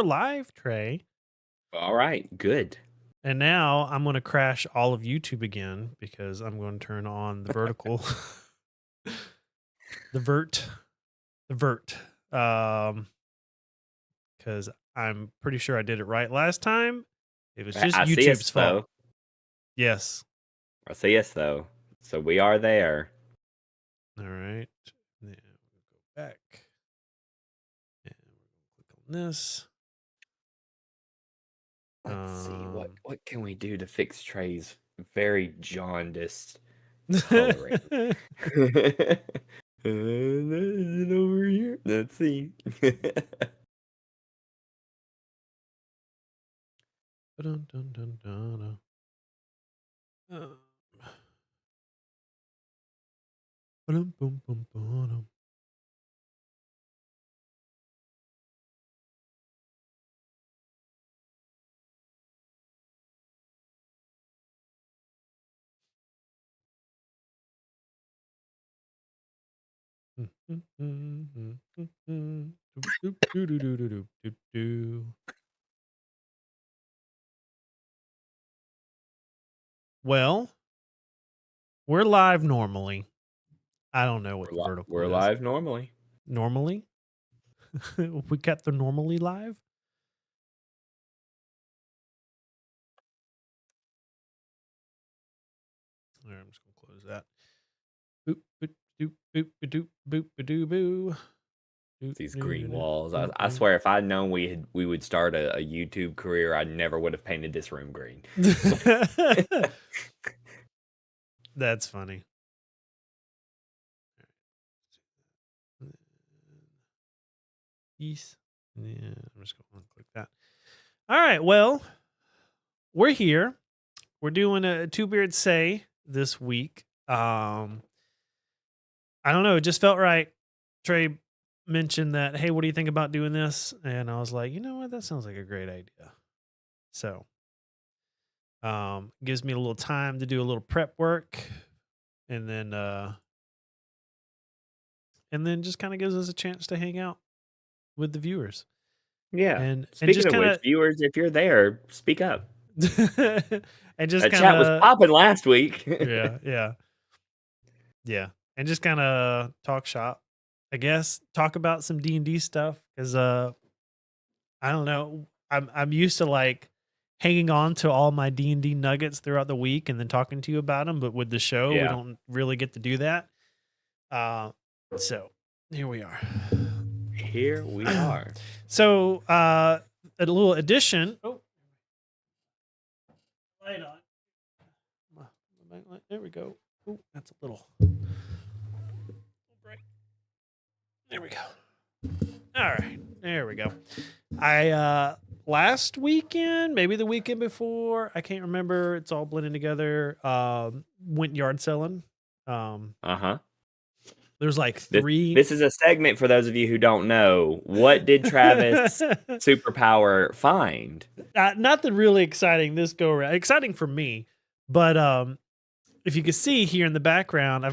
we're live, Trey. All right, good. And now I'm going to crash all of YouTube again because I'm going to turn on the vertical, the vert, the vert. Because I'm pretty sure I did it right last time. It was just I see us YouTube's fault. though. Yes. I see us though. So we are there. All right. Then we'll go back. And we're going to click on this. Let's see what can we do to fix Trey's very jaundiced coloring. Is it over here? Let's see. Dun, dun, dun, dun, dun. Ba-dum, boom, boom, ba-dum. Well, we're live normally. I don't know what the vertical We're is. live normally. Normally? We kept the normally live? All right, I'm just going to close that. Boop, boop, doop, boop, doop, boop, doo, boo. These green walls. I swear, if I'd known we would start a YouTube career, I never would have painted this room green. That's funny. East. Yeah, I'm just going to click that. All right. Well, we're here. We're doing a Two Beard Say this week. I don't know. It just felt right. Trey mentioned that, hey, what do you think about doing this? And I was like, you know what? That sounds like a great idea. So, gives me a little time to do a little prep work, and then just kind of gives us a chance to hang out with the viewers. Yeah. And Speaking just of kind which, viewers, if you're there, speak up. and just That kind chat was of popping last week. yeah, and just kind of talk shop, I guess. Talk about some D&D stuff because I don't know. I'm used to like hanging on to all my D&D nuggets throughout the week and then talking to you about them, but with the show, we Yeah. don't really get to do that. So here we are. Here we are. So a little addition. Oh, light on. There we go. Oh, that's a little bright. There we go. All right, there we go. I last weekend, maybe the weekend before, I can't remember. It's all blending together. Went yard selling. Uh-huh. There's like three. This is a segment for those of you who don't know. What did Travis superpower find? Nothing really exciting this go around. Exciting for me, but if you can see here in the background, I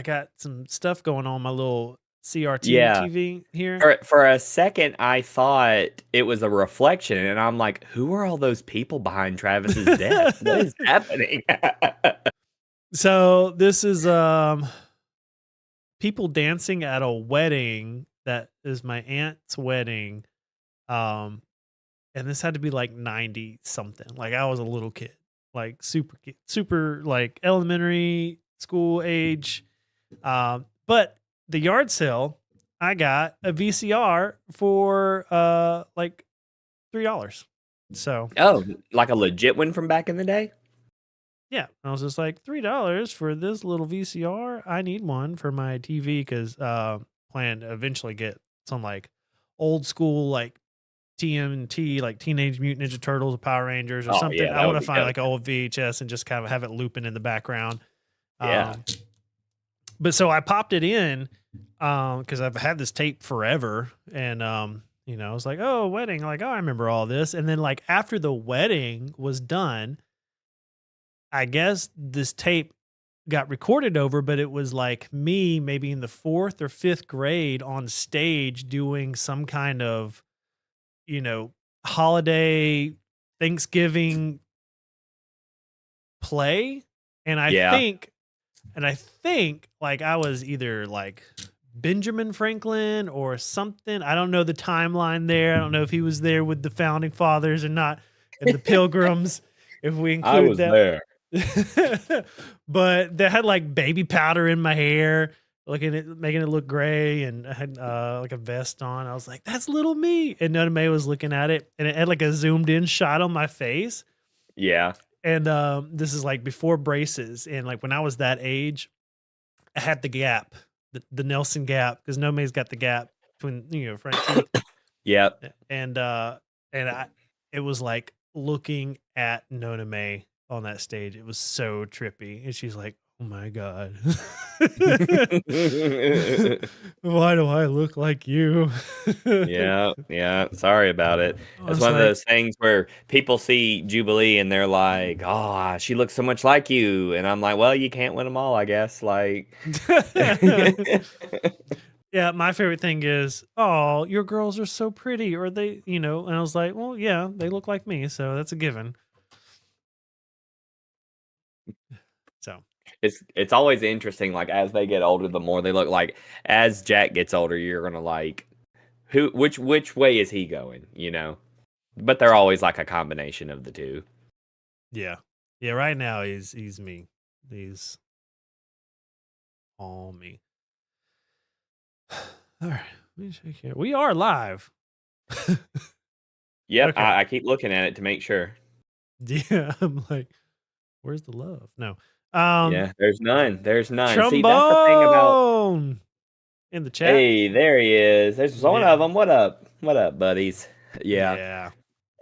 got some stuff going on my little CRT TV here. For a second, I thought it was a reflection, and I'm like, who are all those people behind Travis's desk? What is happening? So this is people dancing at a wedding that is my aunt's wedding. And this had to be like 90 something. Like I was a little kid, like super like elementary school age. But the yard sale, I got a VCR for like $3. So like a legit one from back in the day? yeah, I was just like $3 for this little VCR. I need one for my TV because plan to eventually get some like old school like TMNT, like Teenage Mutant Ninja Turtles or Power Rangers or something. Yeah, I want to find like an old VHS and just kind of have it looping in the background. Yeah. But so I popped it in because I've had this tape forever, and I was like, oh, wedding, like, oh, I remember all this. And then like after the wedding was done, I guess this tape got recorded over, but it was like me maybe in the 4th or 5th grade on stage doing some kind of holiday Thanksgiving play. And I Yeah. think, like I was either like Benjamin Franklin or something. I don't know the timeline there. I don't know if he was there with the founding fathers or not, and the pilgrims, if we I include was that. there. But they had like baby powder in my hair, making it look gray, and I had like a vest on. I was like, "That's little me." And Nona May was looking at it, and it had like a zoomed in shot on my face. Yeah. And this is like before braces, and like when I was that age, I had the gap, the Nelson gap, because Nona May's got the gap between front teeth, Yep. and it was like looking at Nona May on that stage. It was so trippy, and she's like, "Oh my god, why do I look like you?" Yeah, yeah. Sorry about it. I It's was one of like, those things where people see Jubilee and they're like, "Oh, she looks so much like you," and I'm like, "Well, you can't win them all, I guess." Like, yeah, my favorite thing is, "Oh, your girls are so pretty," or they, and I was like, "Well, yeah, they look like me, so that's a given." So, it's always interesting. Like as they get older, the more they look like. As Jack gets older, you're gonna like which way is he going? But they're always like a combination of the two. yeah. Yeah, right now he's me. He's all me. All right, let me check here. We are live. Yep, Okay. I keep looking at it to make sure. Yeah, I'm like, where's the love? No. Yeah, there's none. There's none. See, that's the thing about. Trombone in the chat. Hey, there he is. There's one Yeah. of them. What up? What up, buddies? Yeah. Yeah.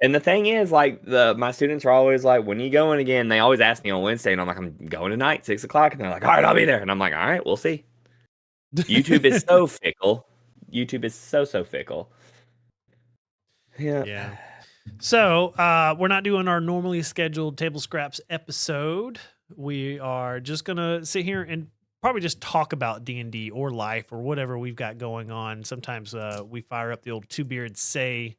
And the thing is, like, my students are always like, "When you going again?" They always ask me on Wednesday, and I'm like, "I'm going tonight, 6 o'clock." And they're like, "All right, I'll be there." And I'm like, "All right, we'll see." YouTube is so fickle. YouTube is so fickle. Yeah. Yeah. So, we're not doing our normally scheduled table scraps episode. We are just gonna sit here and probably just talk about D&D or life or whatever we've got going on. Sometimes we fire up the old Two Beards Say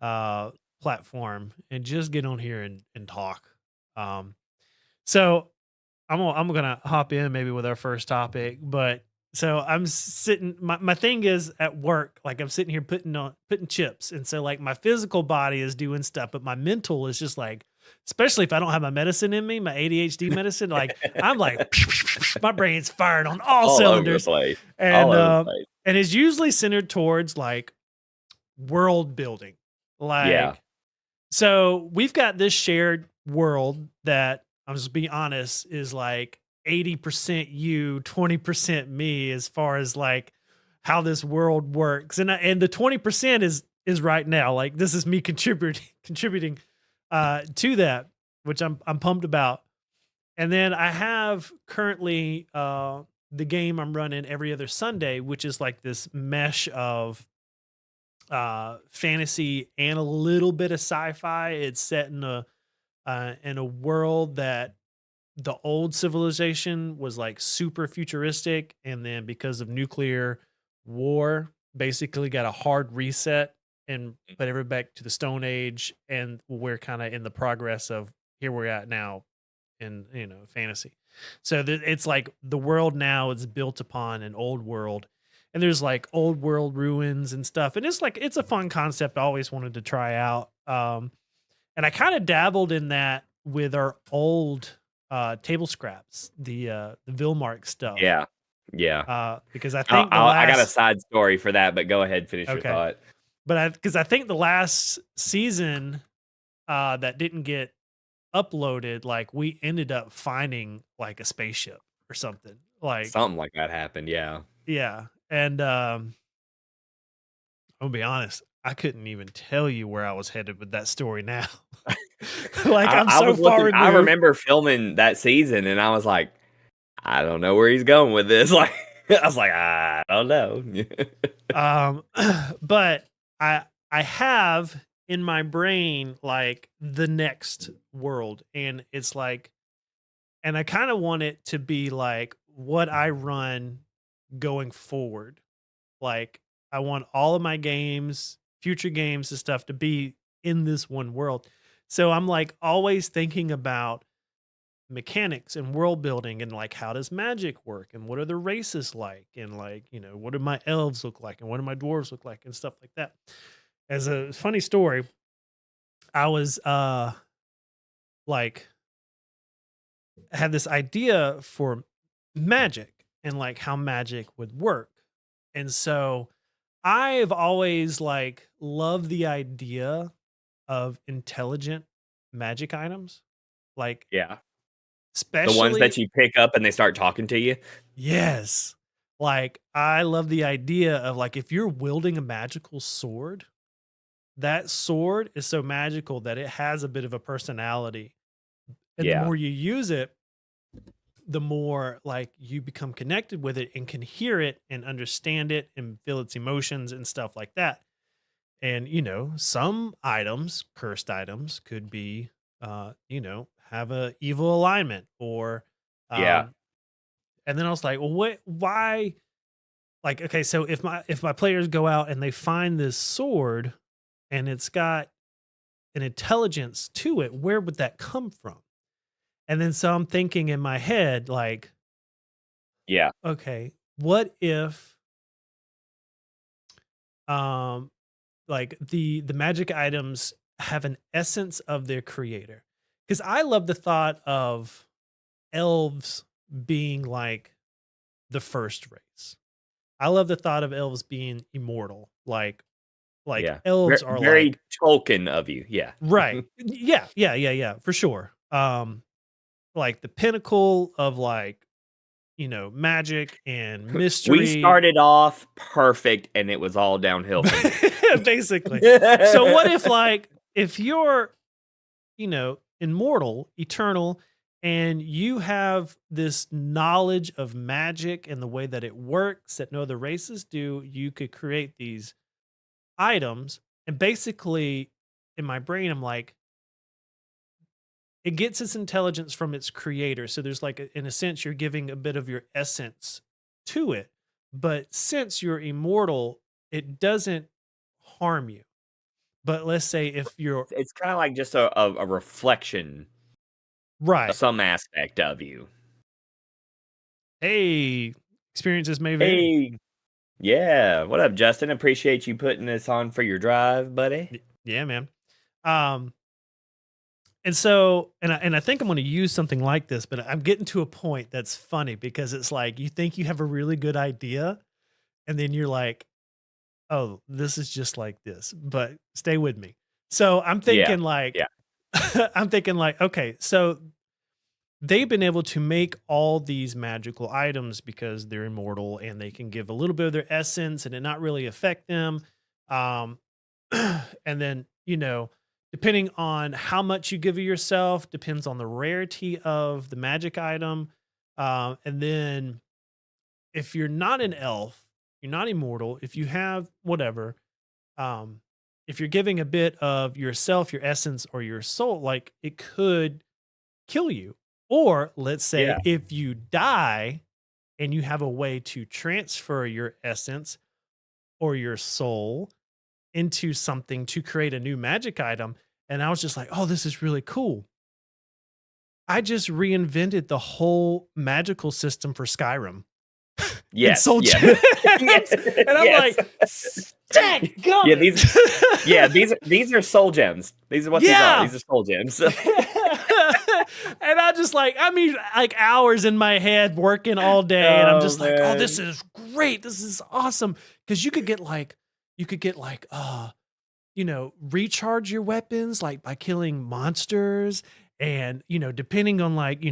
uh, platform and just get on here and talk. Um, so I'm gonna hop in maybe with our first topic, but so I'm sitting. My thing is at work, like I'm sitting here putting chips, and so like my physical body is doing stuff, but my mental is just like, especially if I don't have my medicine in me, my ADHD medicine, like I'm like my brain's firing on all All over the cylinders, place. and All over the place. and it's usually centered towards like world building, Yeah. like so we've got this shared world that I'm just being honest is like 80% you, 20% me as far as like how this world works. And the 20% is right now. Like this is me contributing to that, which I'm pumped about. And then I have currently the game I'm running every other Sunday, which is like this mesh of fantasy and a little bit of sci-fi. It's set in a world that the old civilization was like super futuristic, and then because of nuclear war, basically got a hard reset and put everybody back to the Stone Age, and we're kind of in the progress of here we're at now in fantasy. So it's like the world now is built upon an old world, and there's like old world ruins and stuff, and it's like it's a fun concept. I always wanted to try out, and I kind of dabbled in that with our old table scraps, the Vilmark stuff. Yeah. Yeah. Because I think I got a side story for that, but go ahead, finish your okay, thought. but because I think the last season that didn't get uploaded, like we ended up finding like a spaceship or something. Like Something like that happened, yeah. yeah, and I'll be honest, I couldn't even tell you where I was headed with that story now. Like I'm I so was far looking. I removed. remember filming that season, and I was like, I don't know where he's going with this. Like, I was like, I don't know. But I have in my brain like the next world, and it's like, and I kind of want it to be like what I run going forward. Like I want all of my games future games and stuff to be in this one world. So I'm like always thinking about mechanics and world building and like how does magic work and what are the races like and like, what do my elves look like and what do my dwarves look like and stuff like that. As a funny story, I was like had this idea for magic and like how magic would work. And so I've always like loved the idea of intelligent magic items. Like Yeah. The ones especially that you pick up and they start talking to you. yes. Like I love the idea of like if you're wielding a magical sword, that sword is so magical that it has a bit of a personality. And the Yeah. more you use it, the more like you become connected with it and can hear it and understand it and feel its emotions and stuff like that. And some items, cursed items, could be have a evil alignment or Yeah. um and then I was like, well, why, like, okay, so if my players go out and they find this sword and it's got an intelligence to it, where would that come from? And then so I'm thinking in my head, like, Yeah. okay, what if um like the magic items have an essence of their creator? Because I love the thought of elves being like the first race. I love the thought of elves being immortal. Like Yeah. elves are Very like Tolkien of you. Yeah. right. Yeah, yeah, yeah, yeah, for sure. Like the pinnacle of like, magic and We mystery. started off perfect and it was all downhill from Basically. So what there. if like if you're, immortal, eternal, and you have this knowledge of magic and the way that it works that no other races do, you could create these items. And basically, in my brain, I'm like, it gets its intelligence from its creator. So there's like, in a sense, you're giving a bit of your essence to it. But since you're immortal, it doesn't harm you. But let's say if you're It's kind of like just a reflection of right, some aspect of you. hey, experiences may vary. Hey, yeah. What up, Justin? Appreciate you putting this on for your drive, buddy. Yeah, man. Um, and so, and I think I'm going to use something like this, but I'm getting to a point that's funny because it's like you think you have a really good idea, and then you're like, oh, this is just like this. But stay with me. So I'm Yeah. thinking like, Yeah. I'm thinking like, okay, so they've been able to make all these magical items because they're immortal and they can give a little bit of their essence and it not really affect them. Um, and then, depending on how much you give of yourself, depends on the rarity of the magic item. And then if you're not an elf, you're not immortal, if you have whatever, um, if you're giving a bit of yourself, your essence, or your soul, like it could kill you. Or let's say Yeah. if you die and you have a way to transfer your essence or your soul into something to create a new magic item. And I was just like, oh, this is really cool. I just reinvented the whole magical system for Skyrim in Yes. Soul Yeah. Gems. Yes. And I'm Yes. like, stack Yeah. These are soul gems. These are what these are. Yeah. These are soul gems. And I just like, I mean, like hours in my head working all day. And I'm Oh, just like, oh, this man. is great. This is awesome. Cause you could get like, recharge your weapons like by killing monsters. And, depending on like,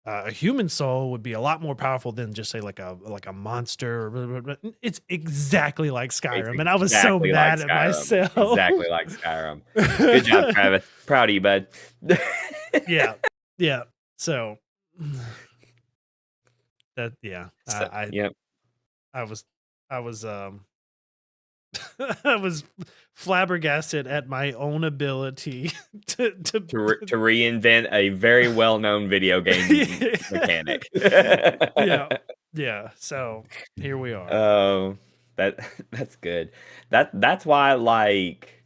a human soul would be a lot more powerful than just say like a monster. It's exactly like It's Skyrim. And I was so exactly like mad at Skyrim. myself. Exactly like Skyrim. Good job, Travis. Proud of you, bud. Yeah. Yeah. So that, yeah, Yep. I was, I was flabbergasted at my own ability to To reinvent a very well-known video game mechanic. yeah. Yeah. So here we are. Oh, That that's good. That's why like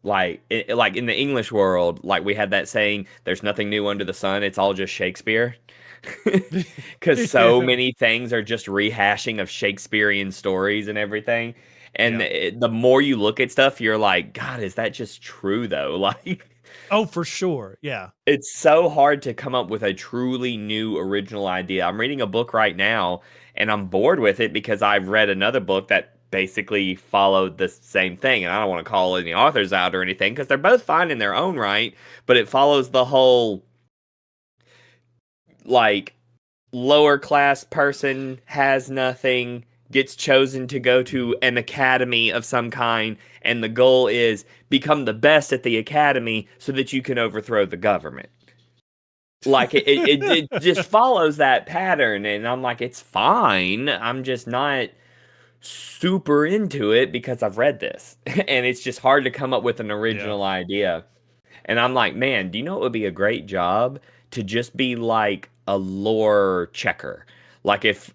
in the English world, like we had that saying, "There's nothing new under the sun. It's all just Shakespeare." Because so Yeah. many things are just rehashing of Shakespearean stories and everything. And Yeah. the more you look at stuff, you're like, God, is that just true though? Like, Oh, for sure. Yeah. it's so hard to come up with a truly new original idea. I'm reading a book right now and I'm bored with it because I've read another book that basically followed the same thing. And I don't want to call any authors out or anything because they're both fine in their own right, but it follows the whole like lower class person has nothing, gets chosen to go to an academy of some kind, and the goal is become the best at the academy so that you can overthrow the government. Like it just follows that pattern, and I'm like, it's fine. I'm just not super into it because I've read this, and it's just hard to come up with an Yeah. original idea. And I'm like, man, do you know what would be a great job to just be like a lore checker? Like if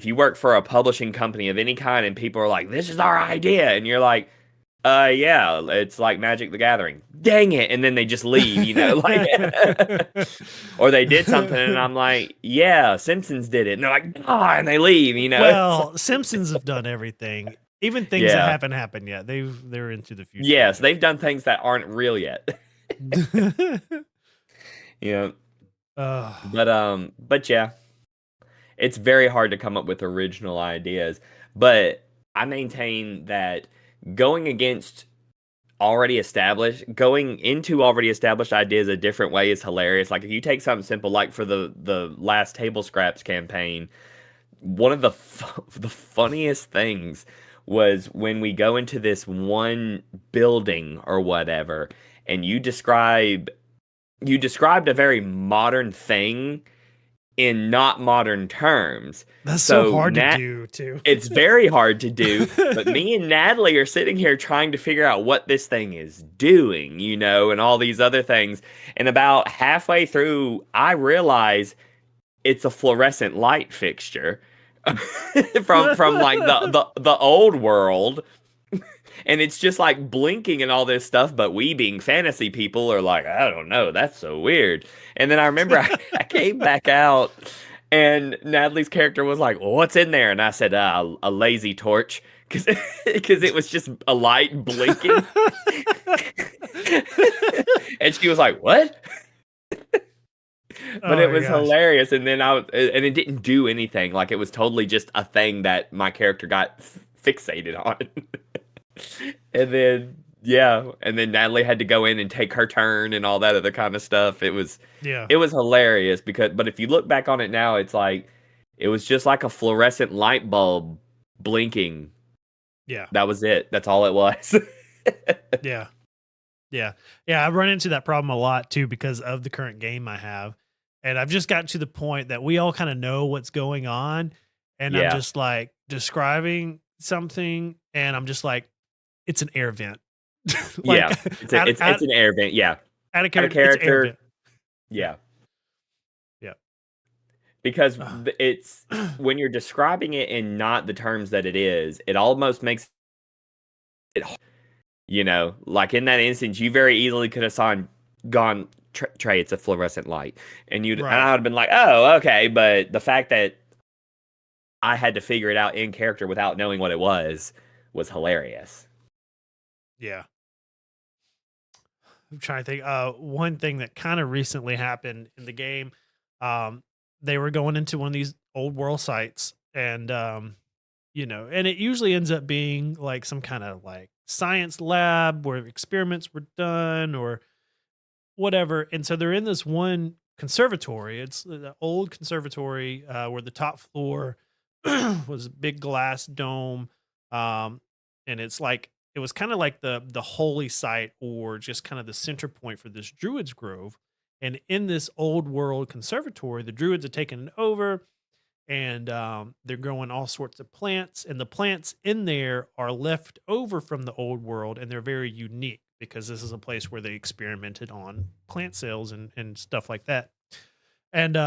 you work for a publishing company of any kind and people are like, this is our idea, and you're like, yeah, it's like Magic the Gathering. Dang it. And then they just leave, like or they did something and I'm like, yeah, Simpsons did it. And they're like, ah, and they leave. It's Well, Simpsons have done everything, even things that yeah. haven't happened yet. They're into the future with Yes, they've done things that aren't real yet. it. you know. uh, But yeah, it's very hard to come up with original ideas. But I maintain that going against going into already established ideas a different way is hilarious. Like if you take something simple, like for the last Table Scraps campaign, one of the funniest things was when we go into this one building or whatever, and you described a very modern thing in not modern terms. that's so So hard to Nat, do too. it's very hard to do, but me and Natalie are sitting here trying to figure out what this thing is doing, and all these other things. And about halfway through, I realize it's a fluorescent light fixture from like the old world, and it's just like blinking and all this stuff, but we being fantasy people are like, I don't know, that's so weird. And then I remember I came back out and Natalie's character was like, well, what's in there? And I said, a lazy torch. Because it was just a light blinking. And she was like, what? Oh But it my was gosh. hilarious. And then and it didn't do anything. Like it was totally just a thing that my character got fixated on. And then yeah, and then Natalie had to go in and take her turn and all that other kind of stuff. Yeah. It was hilarious but if you look back on it now, it's like it was just like a fluorescent light bulb blinking. Yeah. That was it. That's all it was. Yeah. Yeah. Yeah. I've run into that problem a lot too because of the current game I have. And I've just gotten to the point that we all kind of know what's going on. And I'm Yeah. just like describing something and I'm just like, it's an air vent. Like Yeah. It's an air vent. Yeah. out of Out of character, it's air character. vent. Yeah. Yeah. Yeah. Because Uh, it's when you're describing it in not the terms that it is, it almost makes it, like in that instance, you very easily could have gone, Trey, it's a fluorescent light. And I would right. have been like, oh, okay. But the fact that I had to figure it out in character without knowing what it was hilarious. Yeah. I'm trying to think. One thing that kind of recently happened in the game, um, they were going into one of these old world sites, and and it usually ends up being like some kind of like science lab where experiments were done or whatever. And so they're in this one conservatory. It's the old conservatory where the top floor was a big glass dome, um, and it's like it was kind of like the holy site or just kind of the center point for this druids grove. And in this old world conservatory, the druids have taken it over, and they're growing all sorts of plants. And the plants in there are left over from the old world, and they're very unique because this is a place where they experimented on plant cells and stuff like that. And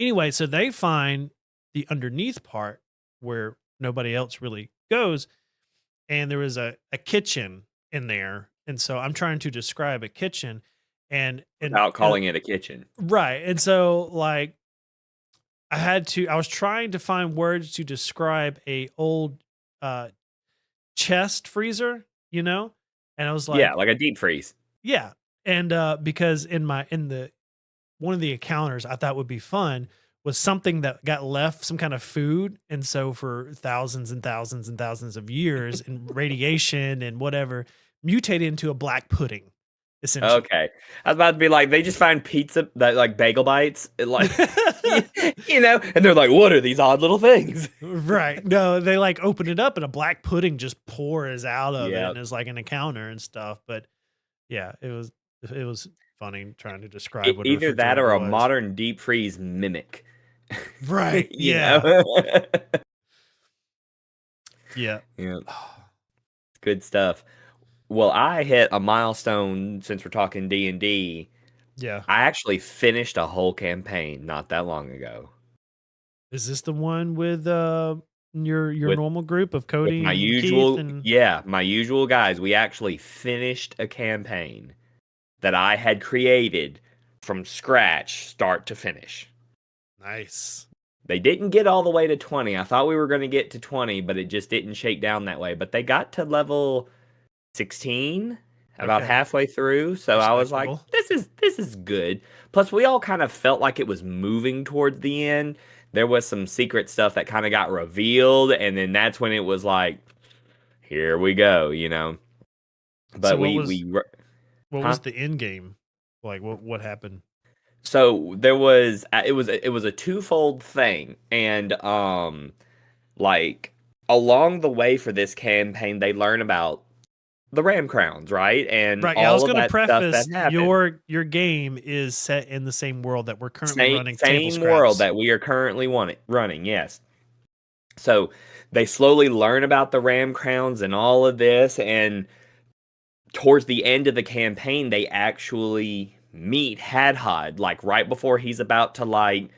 anyway, so they find the underneath part where nobody else really goes. And there was a kitchen in there, and so I'm trying to describe a kitchen, without and calling it a kitchen. right, and so like I was trying to find words to describe a old uh chest freezer, you know, and I was Yeah, like, like a deep freeze. yeah, and because in the one of the encounters I thought would be fun was something that got left, some kind of food. And so for thousands and thousands and thousands of years and radiation and whatever, mutated into a black pudding, essentially. Okay. I was about to be like, they just find pizza that like bagel bites, and like, and they're like, what are these odd little things? Right. No, they like open it up and a black pudding just pours out of it Yeah. and is like an encounter and stuff. But yeah, it was funny trying to describe what a Either that refrigerator or a was. modern deep freeze mimic. Right. you Yeah. know? Yeah. Yeah. Good stuff. Well, I hit a milestone since we're talking D&D. Yeah. I actually finished a whole campaign not that long ago. Is this the one with your With normal group of with Cody my and Keith usual, and yeah, my usual guys. We actually finished a campaign that I had created from scratch, start to finish. nice. They didn't get all the way to 20. I thought we were going to get to 20, but it just didn't shake down that way. But they got to level 16 about Okay. halfway through. So I was like, Respectable. this is good. Plus we all kind of felt like it was moving towards the end. There was some secret stuff that kind of got revealed, and then that's when it was like, here we go. So But what huh? was the end game? Like what happened? So there was it was a twofold thing, and like along the way for this campaign they learn about the Ram Crowns, right? And Right. Yeah, I was all of gonna that stuff that preface happened. your game is set in the same world that we're currently Same running table same world scraps. that we are currently running, yes. So they slowly learn about the Ram Crowns and all of this, and towards the end of the campaign, they actually meet Hadhod, like right before he's about to like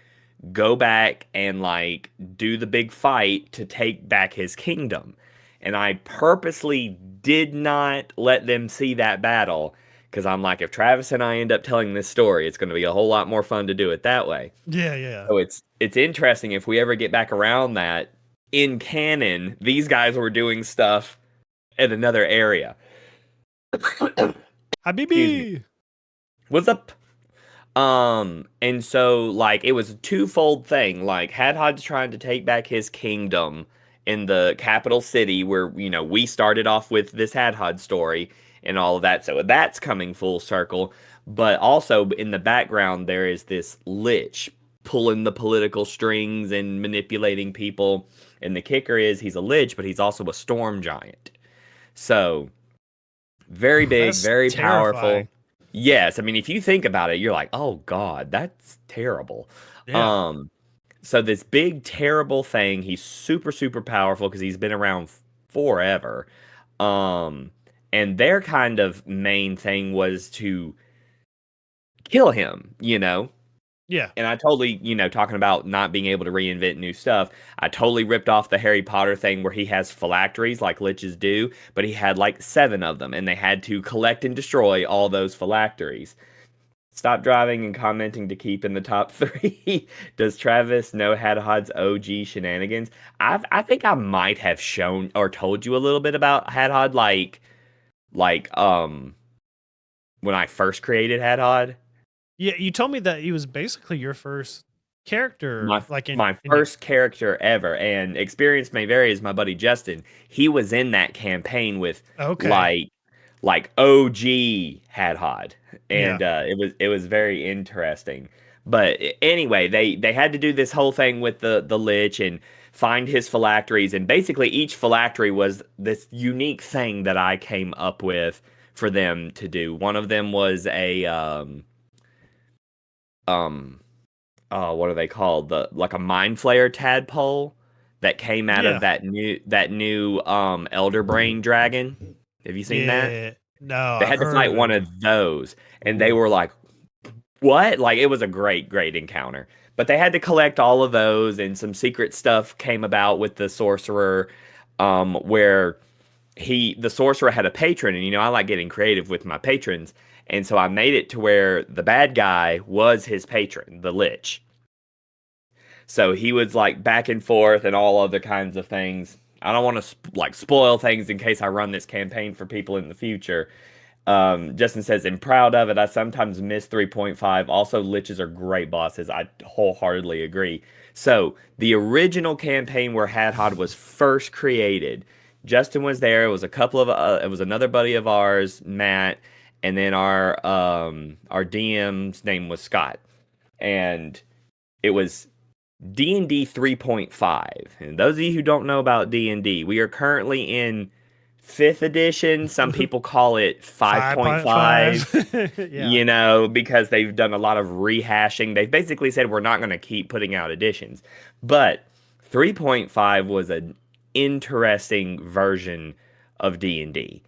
go back and like do the big fight to take back his kingdom. And I purposely did not let them see that battle because I'm like, if Travis and I end up telling this story, it's going to be a whole lot more fun to do it that way. Yeah, yeah. So it's interesting if we ever get back around that in canon, these guys were doing stuff in another area. Excuse me. Habibi. What's up? And so like it was a twofold thing. Like Hadhod's trying to take back his kingdom in the capital city where, we started off with this Hadhod story and all of that. So that's coming full circle. But also in the background there is this lich pulling the political strings and manipulating people. And the kicker is he's a lich, but he's also a storm giant. So very big, That's very powerful. terrifying. Yes, I mean if you think about it, you're like, "Oh God, that's terrible." Yeah. Um, so this big terrible thing, he's super super powerful because he's been around forever. Um, and their kind of main thing was to kill him. Yeah. And I totally, talking about not being able to reinvent new stuff, I totally ripped off the Harry Potter thing where he has phylacteries like liches do, but he had like 7 of them and they had to collect and destroy all those phylacteries. Stop driving and commenting to keep in the top 3. Does Travis know Hadhod's OG shenanigans? I think I might have shown or told you a little bit about Hadhod, like when I first created Hadhod. Yeah, you told me that he was basically your first character, My like my in your first character ever, and experience may vary, is my buddy Justin. He was in that campaign with okay. like OG Hadhod, Yeah. and it was very interesting. But anyway, they had to do this whole thing with the lich and find his phylacteries, and basically each phylactery was this unique thing that I came up with for them to do. One of them was a um what are they called? The like a mind flayer tadpole that came out of Yeah. that new elder brain dragon. Have you seen that? Yeah. No, They I've had to heard fight of one him. of those, and they Ooh. were like, What? Like it was a great encounter. But they had to collect all of those, and some secret stuff came about with the sorcerer, where the sorcerer had a patron, and I like getting creative with my patrons, and so I made it to where the bad guy was his patron, the Lich. So he was like back and forth and all other kinds of things. I don't want to spoil things in case I run this campaign for people in the future. Justin says, I'm proud of it. I sometimes miss 3.5. Also, liches are great bosses. I wholeheartedly agree. So, the original campaign where Hadhod was first created, Justin was there. It was another buddy of ours, Matt, and then our DM's name was Scott. And it was D&D 3.5. And those of you who don't know about D&D, we are currently in 5th edition. Some people call it 5.5, Yeah. because they've done a lot of rehashing. They've basically said we're not going to keep putting out editions. But 3.5 was an interesting version of D&D.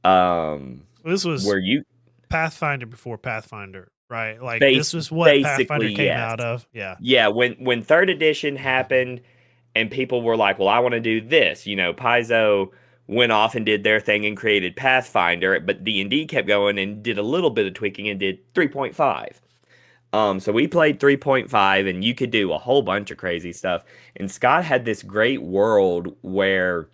This was Where you Pathfinder before Pathfinder, right? Like this base was what Pathfinder basically came yes. out of. Yeah. Yeah, when 3rd edition happened and people were like, well, I want to do this. Paizo went off and did their thing and created Pathfinder, but D&D kept going and did a little bit of tweaking and did 3.5. So we played 3.5, and you could do a whole bunch of crazy stuff. And Scott had this great world where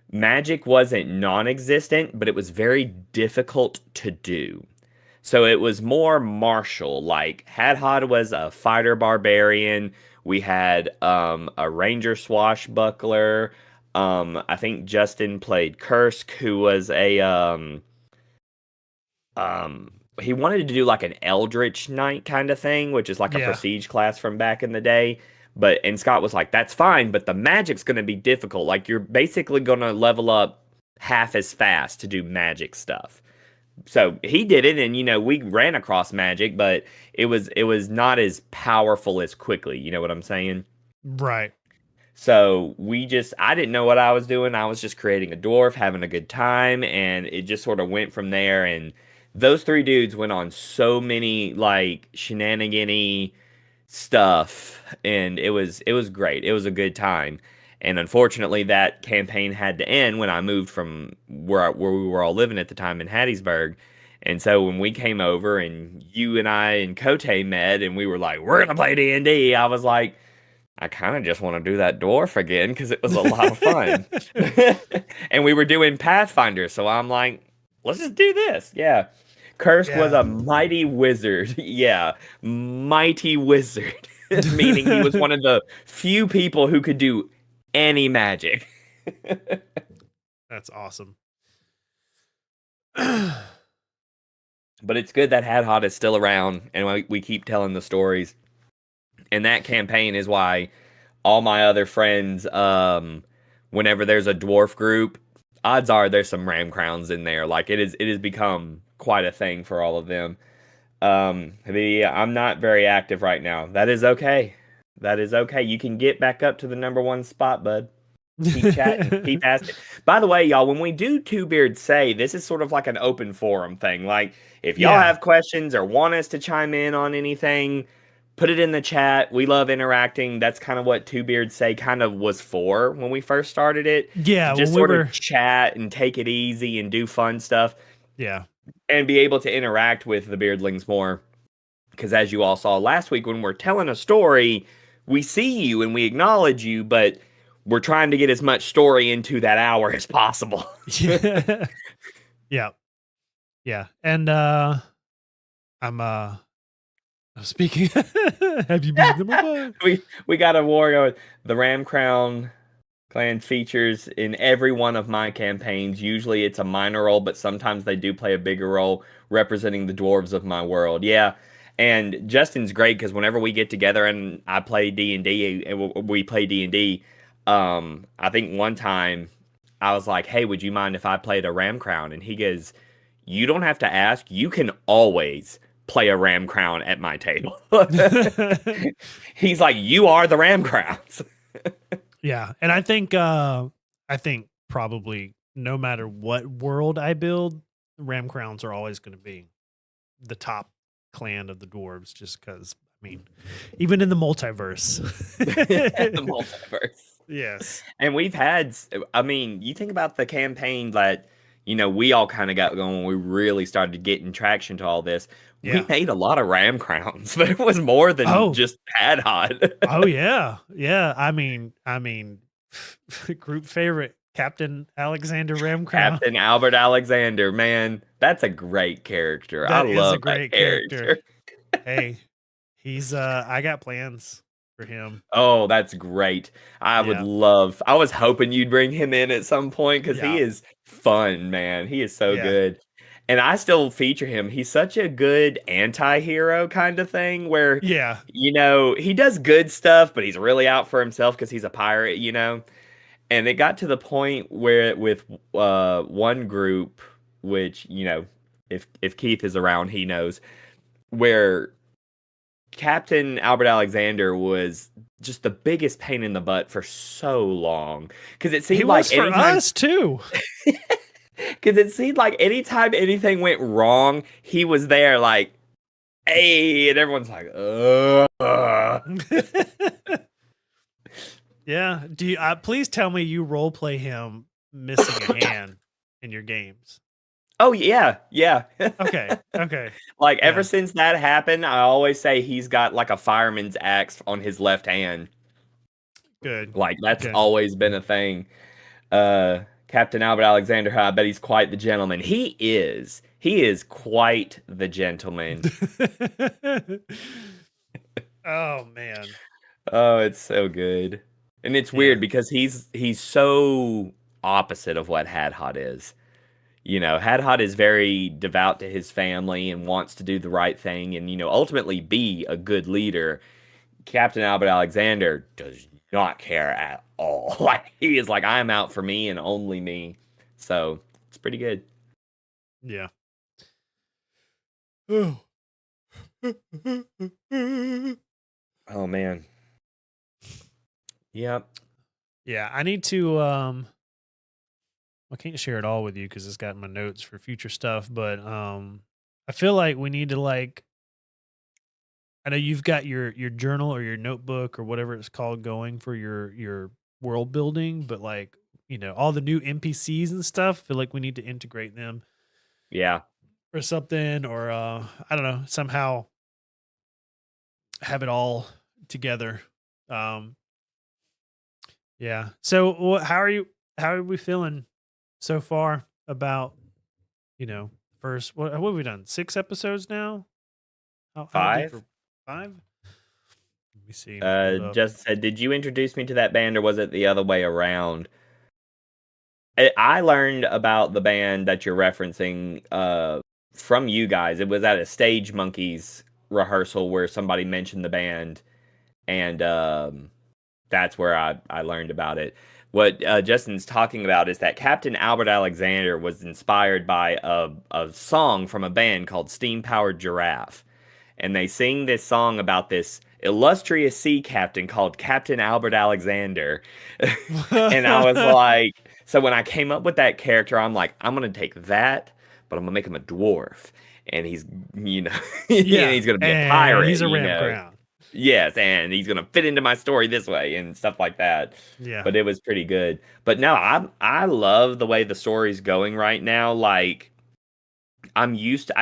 magic wasn't non-existent, but it was very difficult to do. So it was more martial. Like Hadhod was a fighter barbarian. We had a ranger swashbuckler. I think Justin played Kursk, who was he wanted to do like an Eldritch Knight kind of thing, which is like a prestige class from back in the day. And Scott was like, that's fine, but the magic's going to be difficult. Like you're basically going to level up half as fast to do magic stuff. So he did it, and we ran across magic, but it was not as powerful as quickly. You know what I'm saying? Right. So I didn't know what I was doing. I was just creating a dwarf, having a good time, and it just sort of went from there. And those 3 dudes went on so many like shenanigan-y stuff, and it was great. It was a good time. And unfortunately, that campaign had to end when I moved from where we were all living at the time in Hattiesburg. And so when we came over and you and I and Kote met and we were like, we're going to play D&D, I was like, I kind of just want to do that dwarf again because it was a lot of fun. And we were doing Pathfinder, so I'm like, let's just do this. Yeah. Kursk was a mighty wizard. Yeah, mighty wizard. Meaning he was one of the few people who could do any magic. That's awesome. But it's good that Hadhod is still around, and we keep telling the stories. And that campaign is why all my other friends, whenever there's a dwarf group, odds are there's some ram crowns in there. Like it has become quite a thing for all of them. I'm not very active right now. That is okay. That is okay. You can get back up to the number 1 spot, bud. Keep chatting, keep asking. By the way, y'all, when we do Two Beards Say, this is sort of like an open forum thing. Like, if y'all have questions or want us to chime in on anything, put it in the chat. We love interacting. That's kind of what Two Beards Say kind of was for when we first started it. Yeah, just sort of chat and take it easy and do fun stuff. Yeah. And be able to interact with the Beardlings more. Because as you all saw last week, when we're telling a story, we see you and we acknowledge you, but we're trying to get as much story into that hour as possible. Yeah. Yeah. And I'm speaking. Have you been number 5? We got a war going. The Ram Crown clan features in every one of my campaigns. Usually it's a minor role, but sometimes they do play a bigger role representing the dwarves of my world. Yeah. And Justin's great because whenever we get together and I play D&D and we play D&D, I think one time I was like, hey, would you mind if I played a Ram Crown? And he goes, you don't have to ask. You can always play a Ram Crown at my table. He's like, you are the Ram Crowns. Yeah. And I think probably no matter what world I build, Ram Crowns are always going to be the top clan of the dwarves, just because. I mean, even in the multiverse. The multiverse. Yes. And we've had, I mean, you think about the campaign that, we all kind of got going when we really started getting traction to all this. We Yeah. made a lot of Ram Crowns, but it was more than just Had Hot. Oh yeah. Yeah. I mean, group favorite, Captain Alexander Ramcrown. Captain Albert Alexander, man, that's a great character. That I is love a great that character. Hey, he's I got plans for him. Oh, that's great. I was hoping you'd bring him in at some point because he is fun, man. He is so good. And I still feature him. He's such a good anti-hero kind of thing where, he does good stuff, but he's really out for himself because he's a pirate, And it got to the point where with one group, which, if Keith is around, he knows, where Captain Albert Alexander was just the biggest pain in the butt for so long. Because it seemed like for us too. Because it seemed like anytime anything went wrong, he was there like, hey, and everyone's like, Yeah. Do you please tell me you role play him missing a hand in your games? Oh yeah. Okay. Like ever since that happened, I always say he's got like a fireman's axe on his left hand. Good. Like that's always been a thing. Captain Albert Alexander, I bet he's quite the gentleman. He is quite the gentleman. Oh man. Oh, it's so good. And it's weird because he's so opposite of what Had Hot is. Had Hot is very devout to his family and wants to do the right thing and, ultimately be a good leader. Captain Albert Alexander does not care at all. Like, he is like, I'm out for me and only me. So, it's pretty good. Yeah. Oh, man. Yep. Yeah, I need to I can't share it all with you because it's got my notes for future stuff, but I feel like we need to I know you've got your journal or your notebook or whatever it's called going for your world building, but all the new NPCs and stuff, I feel like we need to integrate them. Yeah. Or something, or I don't know, somehow have it all together. Yeah. So how are we feeling so far about, first, what have we done? 6 episodes now? 5? 5? Let me see. Just said, did you introduce me to that band or was it the other way around? I learned about the band that you're referencing from you guys. It was at a Stage Monkeys rehearsal where somebody mentioned the band, and that's where I learned about it. What Justin's talking about is that Captain Albert Alexander was inspired by a song from a band called Steam Powered Giraffe. And they sing this song about this illustrious sea captain called Captain Albert Alexander. And I was like, so when I came up with that character, I'm like, I'm going to take that, but I'm going to make him a dwarf. And he's, he's going to be a pirate. He's a Ramcrown. Yes, and he's going to fit into my story this way and stuff like that. Yeah. But it was pretty good. But no, I love the way the story's going right now. Like, I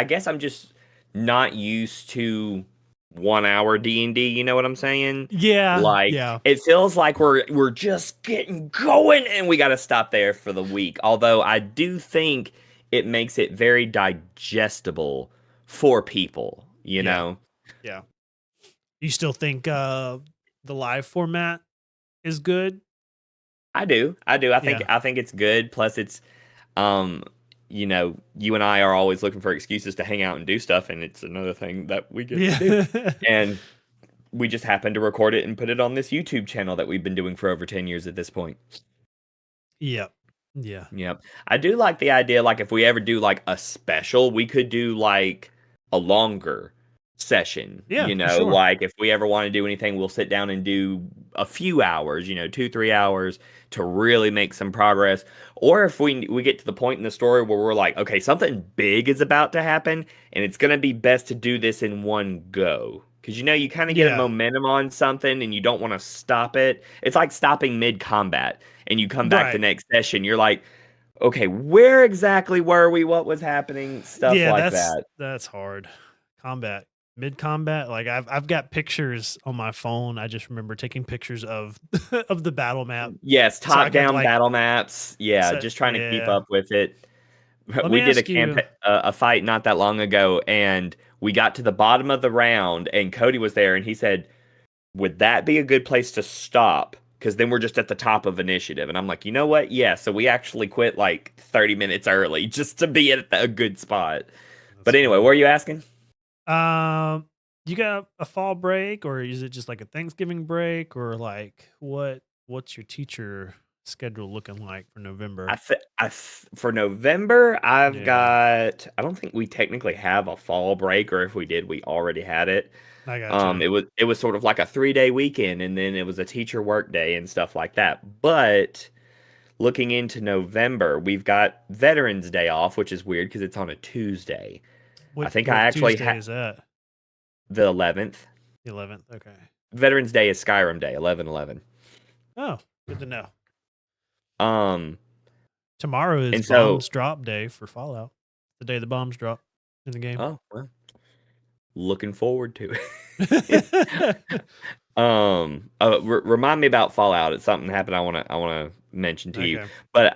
guess I'm just not used to 1 hour D&D, you know what I'm saying? Yeah. It feels like we're just getting going and we got to stop there for the week. Although I do think it makes it very digestible for people, you know? Yeah. You still think the live format is good? I do. I think it's good. Plus it's you and I are always looking for excuses to hang out and do stuff, and it's another thing that we get to do. And we just happen to record it and put it on this YouTube channel that we've been doing for over 10 years at this point. Yep. Yeah. Yep. I do like the idea, like, if we ever do, like, a special, we could do, like, a longer session. Yeah, for sure. Like if we ever want to do anything, we'll sit down and do a few hours, 2, 3 hours to really make some progress. Or if we get to the point in the story where we're like, okay, something big is about to happen, and it's gonna be best to do this in one go. Because you kind of get a Yeah. momentum on something and you don't want to stop it. It's like stopping mid combat and you come back the Right. next session. You're like, okay, where exactly were we? What was happening? Stuff Yeah, like that. that's hard. Combat. Mid combat, like I've got pictures on my phone. I just remember taking pictures of of the battle map Yes, so I could top-down like battle maps. Yeah, set just trying to keep yeah. up with it. Let me We did ask you a fight not that long ago, and we got to the bottom of the round, and Cody was there, and he said, "Would that be a good place to stop? Because then we're just at the top of initiative." And I'm like, you know what? Yeah. So we actually quit like 30 minutes early just to be at a good spot. that's But anyway, what funny. were you asking? You got a fall break or is it just like a Thanksgiving break or like what's your teacher schedule looking like for November? For November, I've Yeah, got. I don't think we technically have a fall break, or if we did, we already had it. I gotcha. It was sort of like a 3 day weekend, and then it was a teacher work day and stuff like that. But looking into November, we've got Veterans Day off, which is weird because it's on a Tuesday. I think I What actually Tuesday is that? the 11th. The 11th. Okay. Veterans Day is Skyrim Day, 11/11. Oh, good to know. Um, Tomorrow is and so, bombs drop day for Fallout. The day the bombs drop in the game. oh well, looking forward to it. Remind me about Fallout. It's something happened. I wanna mention to you. Okay. But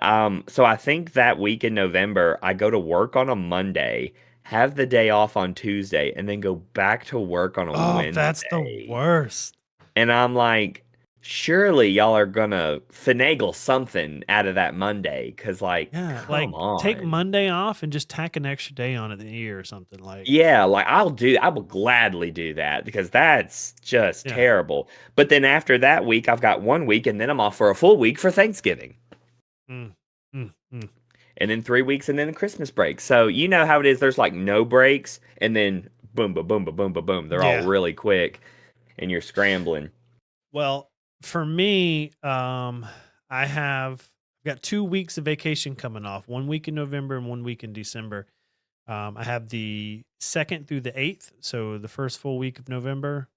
so I think that week in November, I go to work on a Monday, have the day off on Tuesday, and then go back to work on a Oh, that's the Wednesday. worst. And I'm like, surely y'all are gonna finagle something out of that Monday, because like, Yeah, come like take on. Monday off and just tack an extra day on at the year or something like. Yeah, like I will gladly do that because that's just Yeah. terrible. But then after that week, I've got 1 week and then I'm off for a full week for Thanksgiving. Mm, mm. And then 3 weeks and then a Christmas break. So you know how it is. There's like no breaks and then boom, boom, boom, boom, boom, boom, boom. They're all Yeah. really quick and you're scrambling. Well, for me, I've got 2 weeks of vacation coming off. 1 week in November and 1 week in December. I have the 2nd through the 8th, so the first full week of November,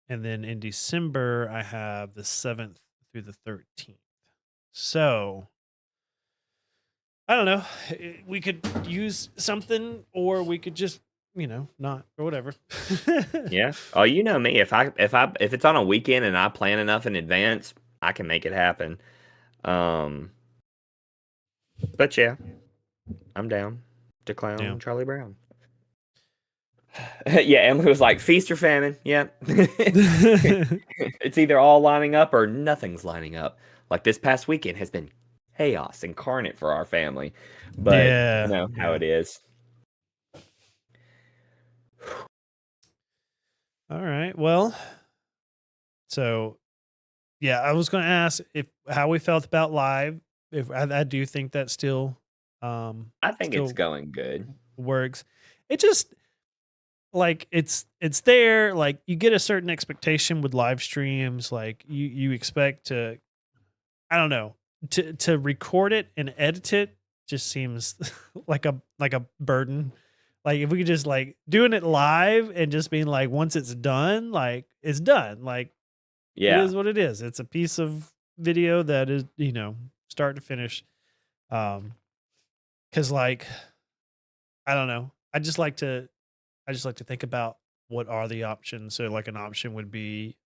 and then in December I have the 7th through the 13th. So I don't know. We could use something, or we could just, not or whatever. Yeah. Oh, you know me. If it's on a weekend and I plan enough in advance, I can make it happen. Um, but yeah, I'm down to Yeah. clown Charlie Brown. Yeah, Emily was like, feast or famine. Yeah. It's either all lining up or nothing's lining up. Like this past weekend has been chaos incarnate for our family. But you Yeah. know how Yeah. it is. All right. Well, so yeah, I was going to ask if how we felt about live. If I do think that I think it's still going good. works. It just like it's there. Like you get a certain expectation with live streams. Like you expect to, I don't know, to record it and edit it just seems like a burden. Like if we could just like doing it live and just being like once it's done, like it's done. Like it Yeah, is what it is. It's a piece of video that is, start to finish. Um, cause like, I don't know. I just like to think about what are the options. So like an option would be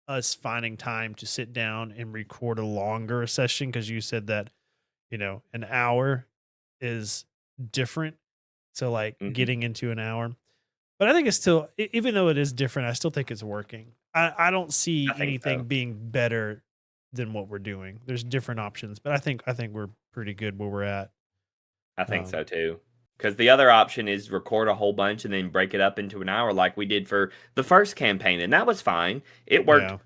us finding time to sit down and record a longer session. Cause you said that, an hour is different. So like hmm getting into an hour, but I think it's still, even though it is different, I still think it's working. I don't see I think anything so. being better than what we're doing. There's different options, but I think we're pretty good where we're at. I think Um, so too. Because the other option is record a whole bunch and then break it up into an hour, like we did for the first campaign, and that was fine. It worked yeah.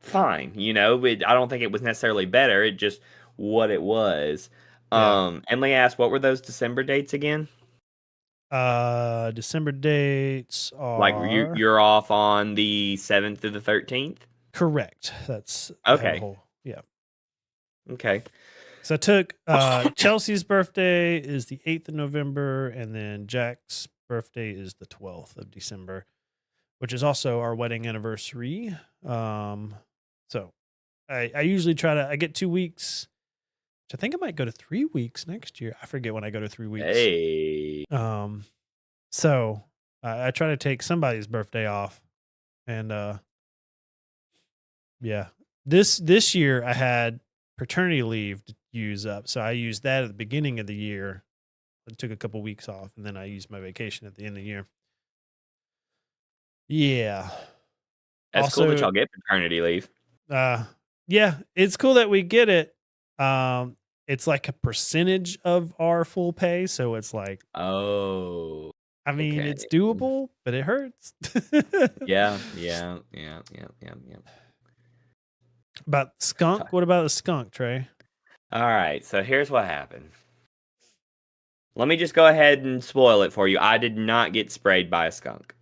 fine. I don't think it was necessarily better. It just what it was. Yeah. Emily asked, what were those December dates again? December dates Like are you're off on the 7th through the 13th? correct. I have a Okay. whole, yeah. Okay. So I took Chelsea's birthday is the 8th of November, and then Jack's birthday is the 12th of December, which is also our wedding anniversary. So I usually I get 2 weeks, which I think I might go to 3 weeks next year. I forget when I go to 3 weeks. Hey. So I try to take somebody's birthday off, and yeah, this year I had paternity leave to use up, so I used that at the beginning of the year. I took a couple weeks off, and then I used my vacation at the end of the year. Yeah. That's cool that Also, y'all get paternity leave. yeah, it's cool that we get it. It's like a percentage of our full pay, so it's like, Oh. I mean, Okay. it's doable, but it hurts. Yeah. About the skunk? What about the skunk, Trey? All right. So here's what happened. Let me just go ahead and spoil it for you. I did not get sprayed by a skunk.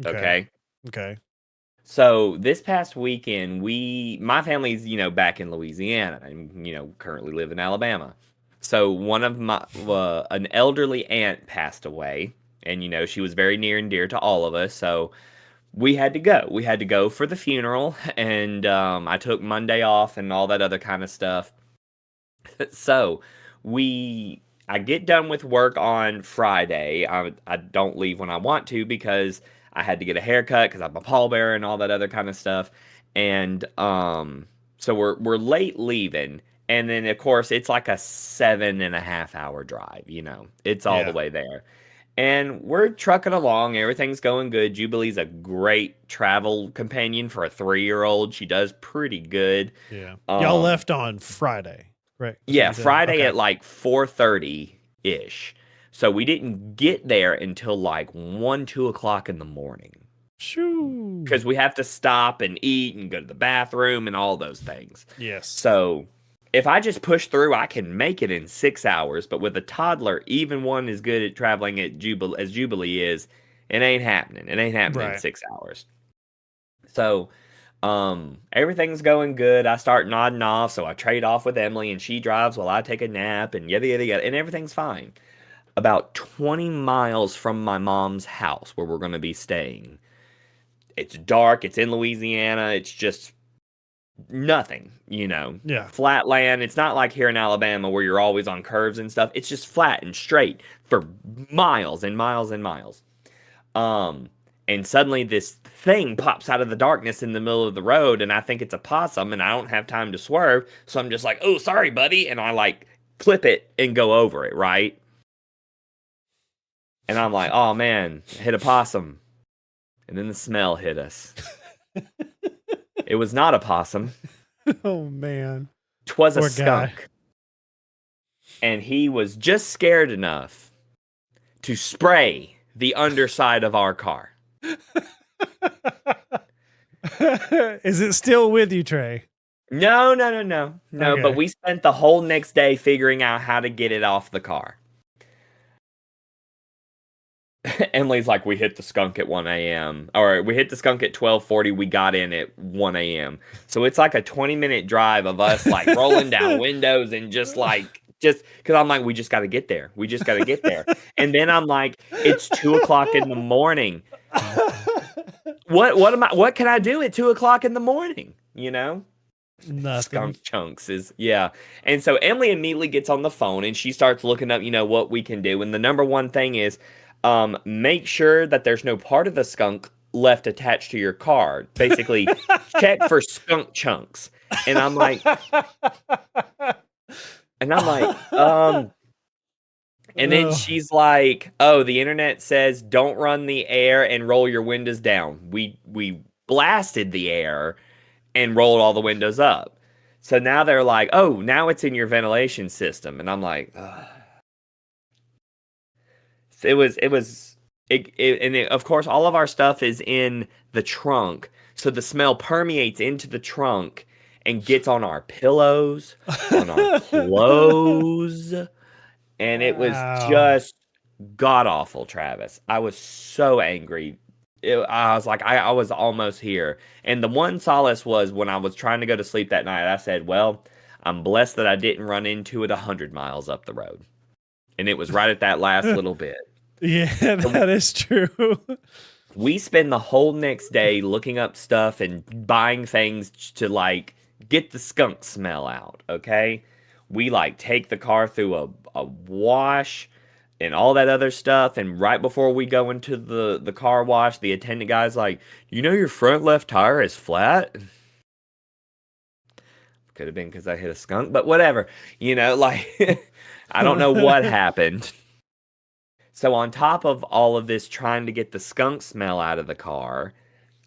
Okay. Okay. So this past weekend, my family's, back in Louisiana and, currently live in Alabama. So one of an elderly aunt passed away, and, she was very near and dear to all of us. So we had to go. We had to go for the funeral, and I took Monday off and all that other kind of stuff. So I get done with work on Friday. I don't leave when I want to because I had to get a haircut because I'm a pallbearer and all that other kind of stuff. And so we're late leaving. And then of course it's like a 7.5 hour drive, It's all the way there. And we're trucking along, everything's going good. Jubilee's a great travel companion for a 3-year-old. She does pretty good. Yeah. Y'all left on Friday, right? Yeah, Friday at like 4:30 ish. So we didn't get there until like 1, 2 o'clock in the morning. Shoo. Because we have to stop and eat and go to the bathroom and all those things. Yes. So if I just push through, I can make it in 6 hours. But with a toddler, even one as good at traveling as Jubilee is, it ain't happening. It ain't happening in 6 hours. So everything's going good. I start nodding off, so I trade off with Emily, and she drives while I take a nap, and yada yada yada, and everything's fine. About 20 miles from my mom's house where we're going to be staying. It's dark. It's in Louisiana. It's just nothing, Yeah. Flat land. It's not like here in Alabama where you're always on curves and stuff. It's just flat and straight for miles and miles and miles. And suddenly this thing pops out of the darkness in the middle of the road, and I think it's a possum, and I don't have time to swerve, so I'm just like, oh, sorry, buddy, and I like clip it and go over it, right? And I'm like, oh man, hit a possum. And then the smell hit us. It was not a possum. Oh man. 'Twas a skunk. And he was just scared enough to spray the underside of our car. Is it still with you, Trey? No. Okay. But we spent the whole next day figuring out how to get it off the car. Emily's like, we hit the skunk at 1 a.m. Or we hit the skunk at 12:40. We got in at 1 a.m. So it's like a 20-minute drive of us like rolling down windows and just because I'm like, we just got to get there. We just got to get there. And then I'm like, it's 2 o'clock in the morning. What can I do at 2 o'clock in the morning? Nothing. Skunk chunks yeah. And so Emily immediately gets on the phone and she starts looking up, what we can do. And the number one thing is, make sure that there's no part of the skunk left attached to your car. Basically, check for skunk chunks. And I'm like, and then she's like, oh, the internet says don't run the air and roll your windows down. We blasted the air and rolled all the windows up. So now they're like, oh, now it's in your ventilation system. And I'm like, ugh. Of course, all of our stuff is in the trunk. So the smell permeates into the trunk and gets on our pillows, on our clothes. And it was just God awful, Travis. I was so angry. I was like, I was almost here. And the one solace was when I was trying to go to sleep that night, I said, well, I'm blessed that I didn't run into it 100 miles up the road. And it was right at that last little bit. Yeah, that is true. We spend the whole next day looking up stuff and buying things to like get the skunk smell out, okay? We like take the car through a wash and all that other stuff, and right before we go into the car wash, the attendant guy's like, "You know your front left tire is flat?" Could have been because I hit a skunk, but whatever. Like I don't know what happened. So on top of all of this trying to get the skunk smell out of the car,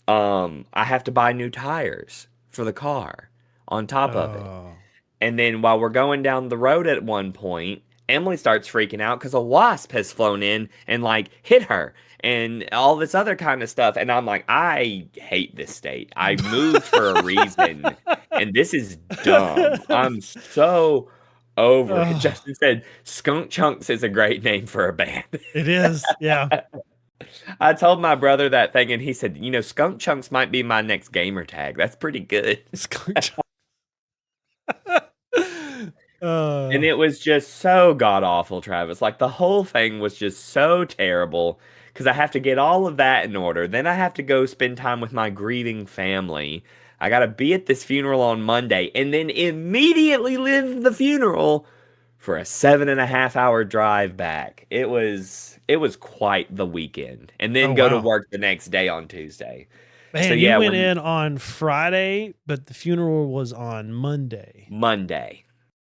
I have to buy new tires for the car on top of it. Oh. And then while we're going down the road at one point, Emily starts freaking out because a wasp has flown in and like hit her and all this other kind of stuff. And I'm like, I hate this state. I moved for a reason, and this is dumb. I'm so over it. Justin said, Skunk Chunks is a great name for a band. It is, yeah. I told my brother that thing, and he said, Skunk Chunks might be my next gamer tag. That's pretty good. Skunk Chunks. And it was just so god awful, Travis. Like the whole thing was just so terrible because I have to get all of that in order. Then I have to go spend time with my grieving family. I got to be at this funeral on Monday and then immediately leave the funeral for a 7.5 hour drive back. It was quite the weekend, and then go to work the next day on Tuesday. Man, so, you went in on Friday, but the funeral was on Monday.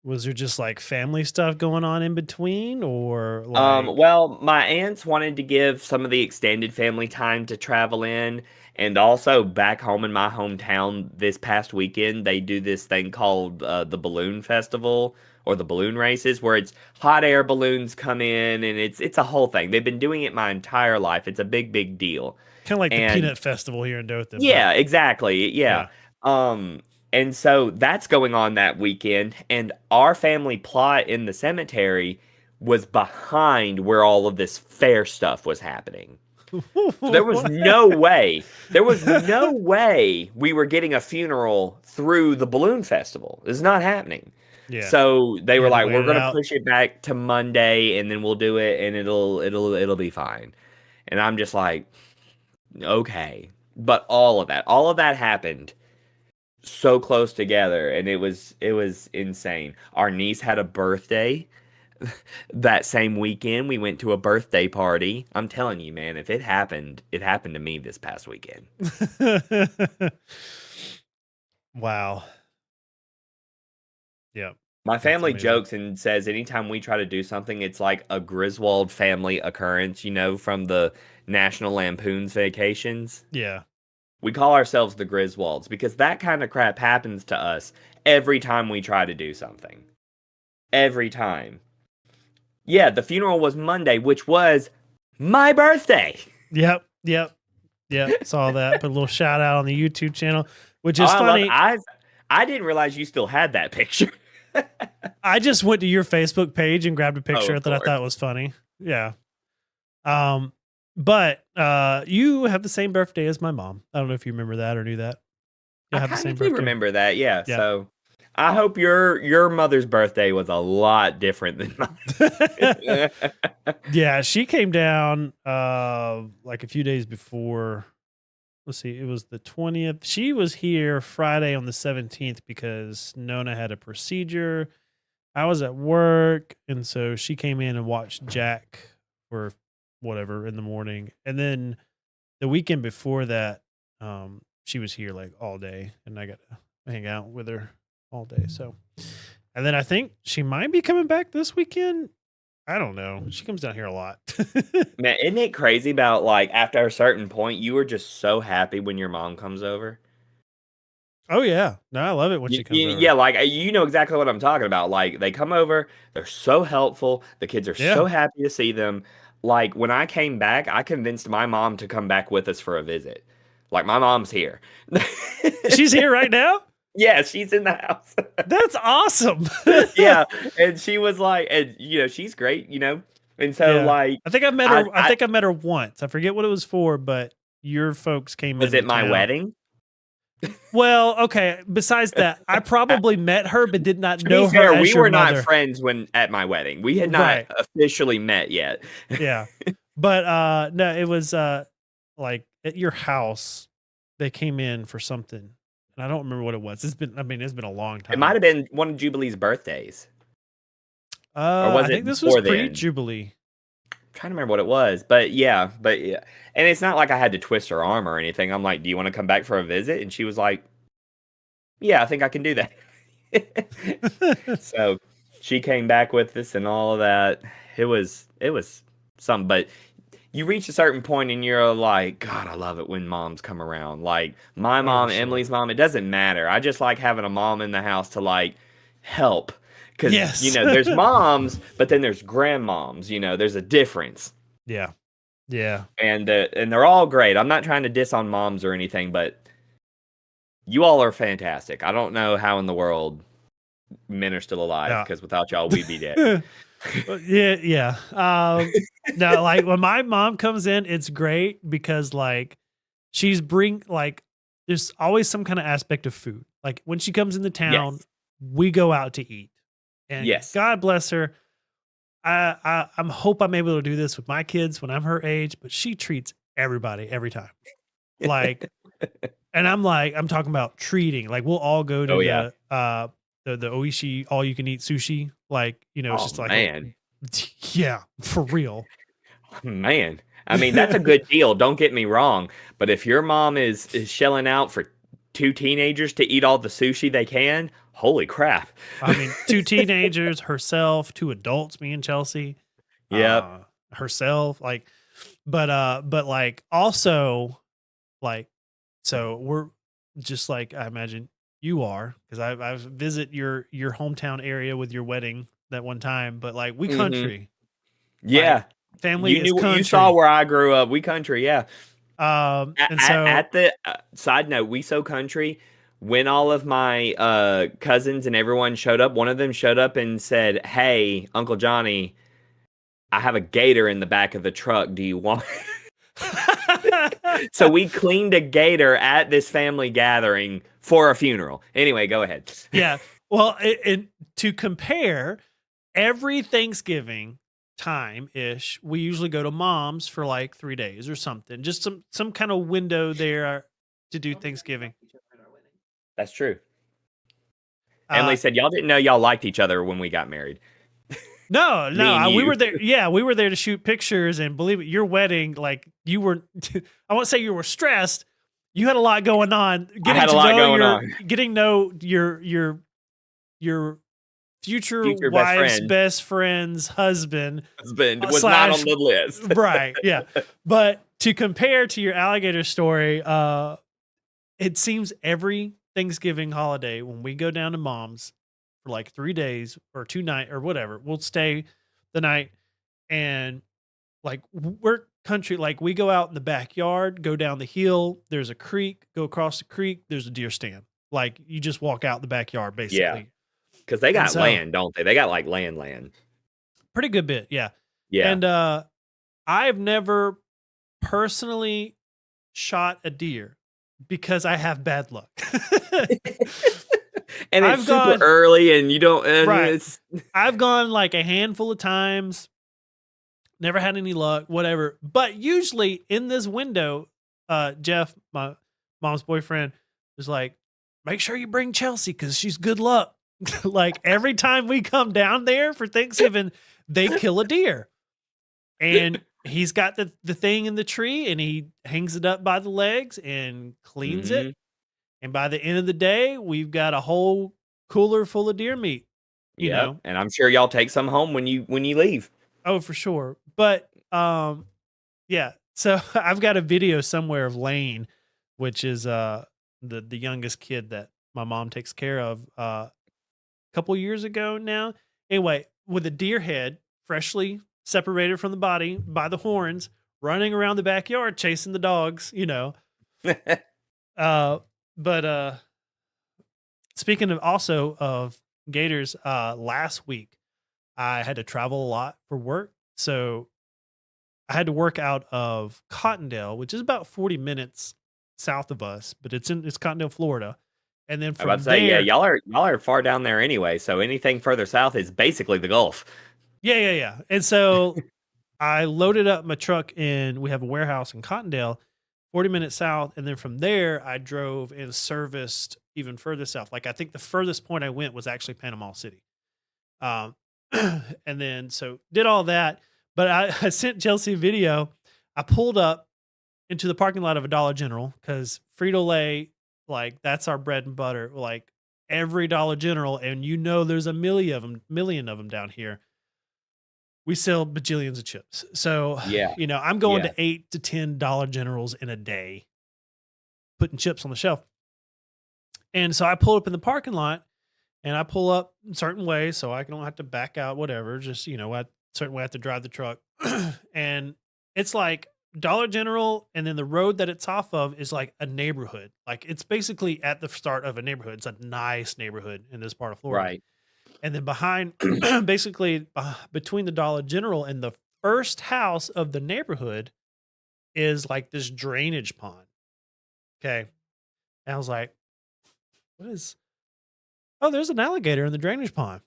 Was there just like family stuff going on in between, or like... Well, my aunts wanted to give some of the extended family time to travel in, and also back home in my hometown this past weekend, they do this thing called the Balloon Festival or the balloon races, where it's hot air balloons come in, and it's a whole thing. They've been doing it my entire life. It's a big, big deal. Kind of like the Peanut Festival here in Dothan. Yeah, exactly. Yeah. And so that's going on that weekend, and our family plot in the cemetery was behind where all of this fair stuff was happening. So there was no way we were getting a funeral through the balloon festival. It's not happening. Yeah. So they were like, we're going to push it back to Monday, and then we'll do it, and it'll be fine. And I'm just like, okay. But all of that happened so close together, and it was insane. Our niece had a birthday that same weekend. We went to a birthday party. I'm telling you, man, if it happened to me this past weekend. Wow. Yeah. My family jokes and says anytime we try to do something, it's like a Griswold family occurrence, from the National Lampoon's Vacations. Yeah. We call ourselves the Griswolds because that kind of crap happens to us every time we try to do something. Every time. Yeah, the funeral was Monday, which was my birthday. Yep. Saw that. Put a little shout out on the YouTube channel, which is funny. I didn't realize you still had that picture. I just went to your Facebook page and grabbed a picture that I thought was funny. Yeah. But you have the same birthday as my mom. I don't know if you remember that or knew that. I have the same birthday. Remember that, yeah. So I hope your mother's birthday was a lot different than mine. Yeah, she came down like a few days before. Let's see, it was the 20th. She was here Friday on the 17th because Nona had a procedure. I was at work, and so she came in and watched Jack for whatever in the morning. And then the weekend before that, she was here like all day, and I got to hang out with her all day. So, and then I think she might be coming back this weekend. I don't know. She comes down here a lot. Man, isn't it crazy about like after a certain point, you were just so happy when your mom comes over? Oh yeah. No, I love it when she comes over. Yeah, like you know exactly what I'm talking about. Like they come over, they're so helpful. The kids are so happy to see them. Like when I came back, I convinced my mom to come back with us for a visit. Like my mom's here. She's here right now? Yeah, she's in the house. That's awesome. Yeah, and she was like, and she's great. And so, Yeah. like, I think I met her I I think I met her once. I forget what it was for, but your folks came was into it my town. wedding? Well, okay, besides that, I probably met her, but did not To be know her fair, as we your were not mother. friends when at my wedding. We had not Right. officially met yet. Yeah. But, no, it was, like, at your house, they came in for something, and I don't remember what it was. It's been a long It might time. have been one of Jubilee's birthdays, or was I think it this was before then? pre-Jubilee. Trying to remember what it was, but yeah, and it's not like I had to twist her arm or anything. I'm like, "Do you wanna come back for a visit?" And she was like, "Yeah, I think I can do that." So, she came back with us and all of that. It was something, but you reach a certain point and you're like, "God, I love it when moms come around." Like, my Oh, for mom, sure. Emily's mom, it doesn't matter. I just like having a mom in the house to, like, help. Because Yes. there's moms, but then there's grandmoms, there's a difference. Yeah. Yeah. And they're all great. I'm not trying to diss on moms or anything, but you all are fantastic. I don't know how in the world men are still alive Yeah. because without y'all, we'd be dead. Well, yeah, yeah. No, like when my mom comes in, it's great because like there's always some kind of aspect of food. Like when she comes into town, Yes. we go out to eat. And Yes. God bless her. I'm hope I'm able to do this with my kids when I'm her age, but she treats everybody every time. Like, and I'm talking about treating. Like we'll all go to Oh, yeah. the Oishi all you can eat sushi. Like, it's Oh, just like a man. yeah, for real. Man. I mean, that's a good deal. Don't get me wrong. But if your mom is shelling out for two teenagers to eat all the sushi they can, holy crap. I mean, 2 teenagers, herself, 2 adults, me and Chelsea, Yep. herself, like, but like also like, so we're just like I imagine you are because I've visit your hometown area with your wedding that one time, but like we Hmm. country, like Yeah. family You is knew you saw country. where I grew up. We country, yeah. And so At the side note, we so country. When all of my cousins and everyone showed up, one of them showed up and said, "Hey, Uncle Johnny, I have a gator in the back of the truck. Do you want?" So we cleaned a gator at this family gathering for a funeral. Anyway, go ahead. yeah, well, and to compare, every Thanksgiving time ish, we usually go to mom's for like 3 days or something. Just some kind of window there to do Thanksgiving. That's true. Uh Emily said, "Y'all didn't know y'all liked each other when we got married." no, no, Me and we you. were there. Yeah, we were there to shoot pictures and believe it, your wedding, like you were I won't say you were stressed. You had a lot going on. I had a lot going on. Getting to know your future Future best wife's friend, best friend's husband husband was not on slash the list. right, yeah. But to compare to your alligator story, it seems every Thanksgiving holiday when we go down to mom's for like 3 days or 2 night or whatever, we'll stay the night and like we're country, like we go out in the backyard, go down the hill, there's a creek, go across the creek, there's a deer stand. Like you just walk out the backyard Yeah, basically. because they And got so land, don't they? They got like land. pretty good bit, yeah. Yeah. And I've never personally shot a deer because I have bad luck. And it's I've super gone early, and you don't. right. It's I've gone like a handful of times, never had any luck, whatever. But usually in this window, Jeff, my mom's boyfriend, was like, make sure you bring Chelsea because she's good luck. Like every time we come down there for Thanksgiving, they kill a deer. And he's got the thing in the tree and he hangs it up by the legs and cleans it. Mhm. And by the end of the day, we've got a whole cooler full of deer meat, you Yep, know. and I'm sure y'all take some home when you leave. Oh, for sure. But yeah. So I've got a video somewhere of Lane, which is the youngest kid that my mom takes care of a couple years ago now. Anyway, with a deer head freshly separated from the body by the horns, running around the backyard chasing the dogs. Uh but speaking of also of gators, last week I had to travel a lot for work So I had to work out of Cottondale, which is about 40 minutes south of us, but it's Cottondale, Florida. And then I was about from to say, yeah, there, y'all are far down there anyway. So anything further south is basically the Gulf. yeah. And so I loaded up my truck in, we have a warehouse in Cottondale, 40 minutes south. And then from there, I drove and serviced even further south. Like I think the furthest point I went was actually Panama City. Um, and then so did all that. But I sent Chelsea a video. I pulled up into the parking lot of a Dollar General because Frito Lay, like that's our bread and butter. Like every Dollar General, and there's a million of them down here. We sell bajillions of chips. So, Yeah. I'm going Yeah. to 8 to 10 Dollar Generals in a day, putting chips on the shelf. And so I pull up in the parking lot and I pull up a certain way so I don't have to back out, whatever. Just, I certain way I have to drive the truck. And it's like Dollar General, and then the road that it's off of is like a neighborhood. Like it's basically at the start of a neighborhood. It's a nice neighborhood in this part of Florida. Right. And then behind, basically between the Dollar General and the first house of the neighborhood is like this drainage pond. Okay. And I was like, oh, there's an alligator in the drainage pond.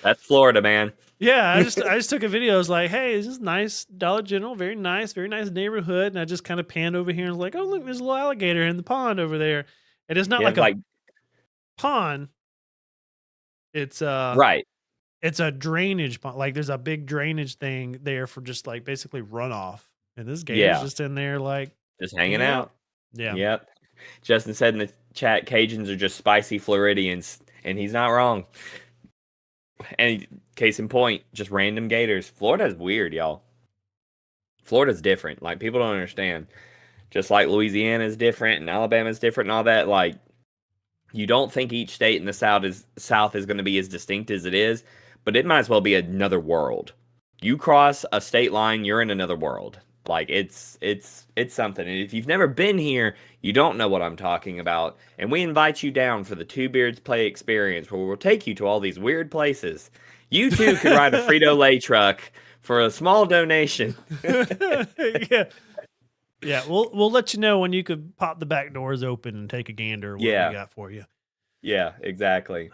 That's Florida, man. Yeah, I just took a video. I was like, hey, this is nice Dollar General, very nice neighborhood. And I just kind of panned over here and was like, oh, look, there's a little alligator in the pond over there. And it's not Yeah, like a pond. It's right. it's a drainage pond. Like there's a big drainage thing there for just like basically runoff. And this gator's just in there like just hanging out. Yeah. Yep. Justin said in the chat, Cajuns are just spicy Floridians, and he's not wrong. And case in point, just random gators. Florida's weird, y'all. Florida's different. Like people don't understand. Just like Louisiana's different and Alabama's different and all that. Like you don't think each state in the South is going to be as distinct as it is, but it might as well be another world. You cross a state line, you're in another world. Like it's something. And if you've never been here, you don't know what I'm talking about. And we invite you down for the Two Beards Play experience, where we'll take you to all these weird places. You too could ride a Frito-Lay truck for a small donation. Yeah, we'll let you know when you could pop the back doors open and take a gander what we got for you. Yeah, exactly.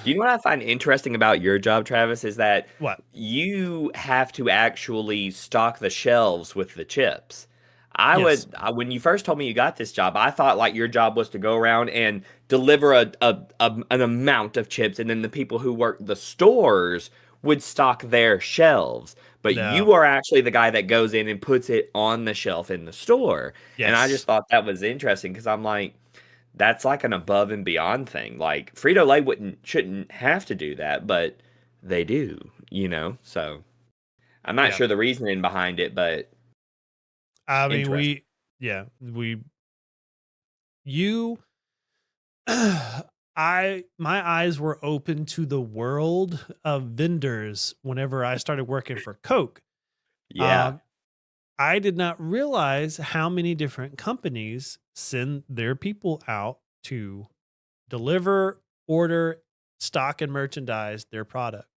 You know what I find interesting about your job, Travis, is that what? You have to actually stock the shelves with the chips. When you first told me you got this job, I thought like your job was to go around and deliver an amount of chips, and then the people who work the stores would stock their shelves. But you are actually the guy that goes in and puts it on the shelf in the store. Yes. And I just thought that was interesting because I'm like, that's like an above and beyond thing. Like Frito-Lay shouldn't have to do that, but they do, So I'm not sure the reasoning behind it, but I mean, my eyes were open to the world of vendors whenever I started working for Coke. Yeah. I did not realize how many different companies send their people out to deliver, order, stock, and merchandise their product.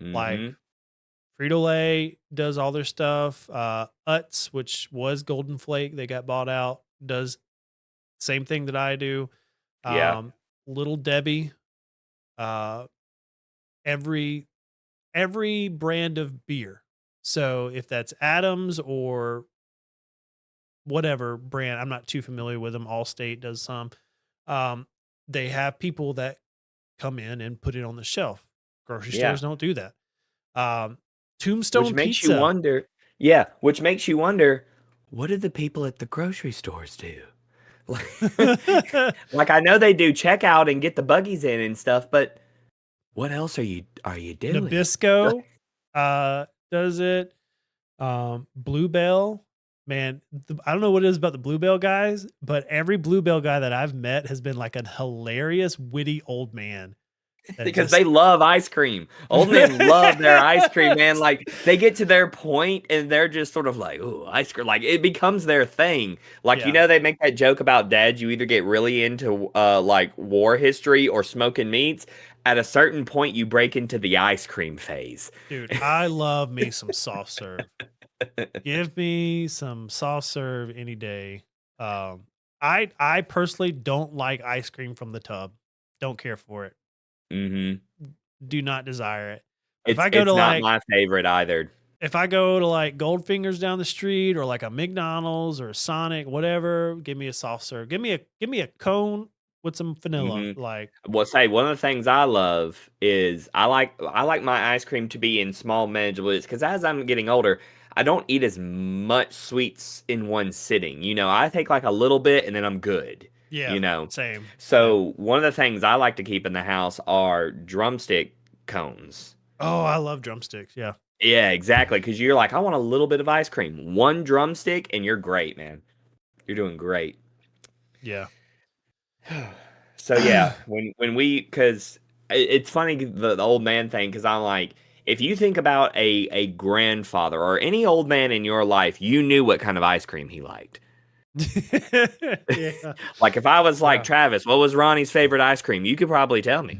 Mm-hmm. Like Frito-Lay does all their stuff. Utz, which was Golden Flake, they got bought out, does same thing that I do. Little Debbie, every brand of beer. So if that's Adams or whatever brand, I'm not too familiar with them. Allstate does some. They have people that come in and put it on the shelf. Grocery stores don't do that. Tombstone which makes Pizza. You wonder. Yeah, which makes you wonder, what do the people at the grocery stores do? Like I know they do checkout and get the buggies in and stuff, but what else are you doing? Nabisco does it. Bluebell, man, I don't know what it is about the Bluebell guys, but every Bluebell guy that I've met has been like a hilarious, witty old man. Because they love ice cream. Old men love their ice cream, man. Like they get to their point and they're just sort of like, "Ooh, ice cream!" Like it becomes their thing. Like they make that joke about dads. You either get really into like war history or smoking meats. at a certain point you break into the ice cream phase. Dude, I love me some soft serve. Give me some soft serve any day. Um, I personally don't like ice cream from the tub. Don't care for it. Hmm. Do not desire it. But It's it's not my favorite either. if I go to like Goldfingers down the street or like a McDonald's or a Sonic, whatever, give me a soft serve. Give me a cone with some vanilla. Hmm. Like, Well, say one of the things I love is I like my ice cream to be in small manageable because as I'm getting older, I don't eat as much sweets in one sitting. I take like a little bit and then I'm good. yeah, You know, same. Yeah. so one of the things I like to keep in the house are drumstick cones. Oh, I love drumsticks. Yeah. Yeah, exactly. Because you're like, I want a little bit of ice cream, one drumstick, and you're great, man. You're doing great. Yeah. So yeah, when we because it's funny the old man thing because I'm like, if you think about a grandfather or any old man in your life, you knew what kind of ice cream he liked. Yeah. Like if I was like Yeah. Travis, what was Ronnie's favorite ice cream? You could probably tell me.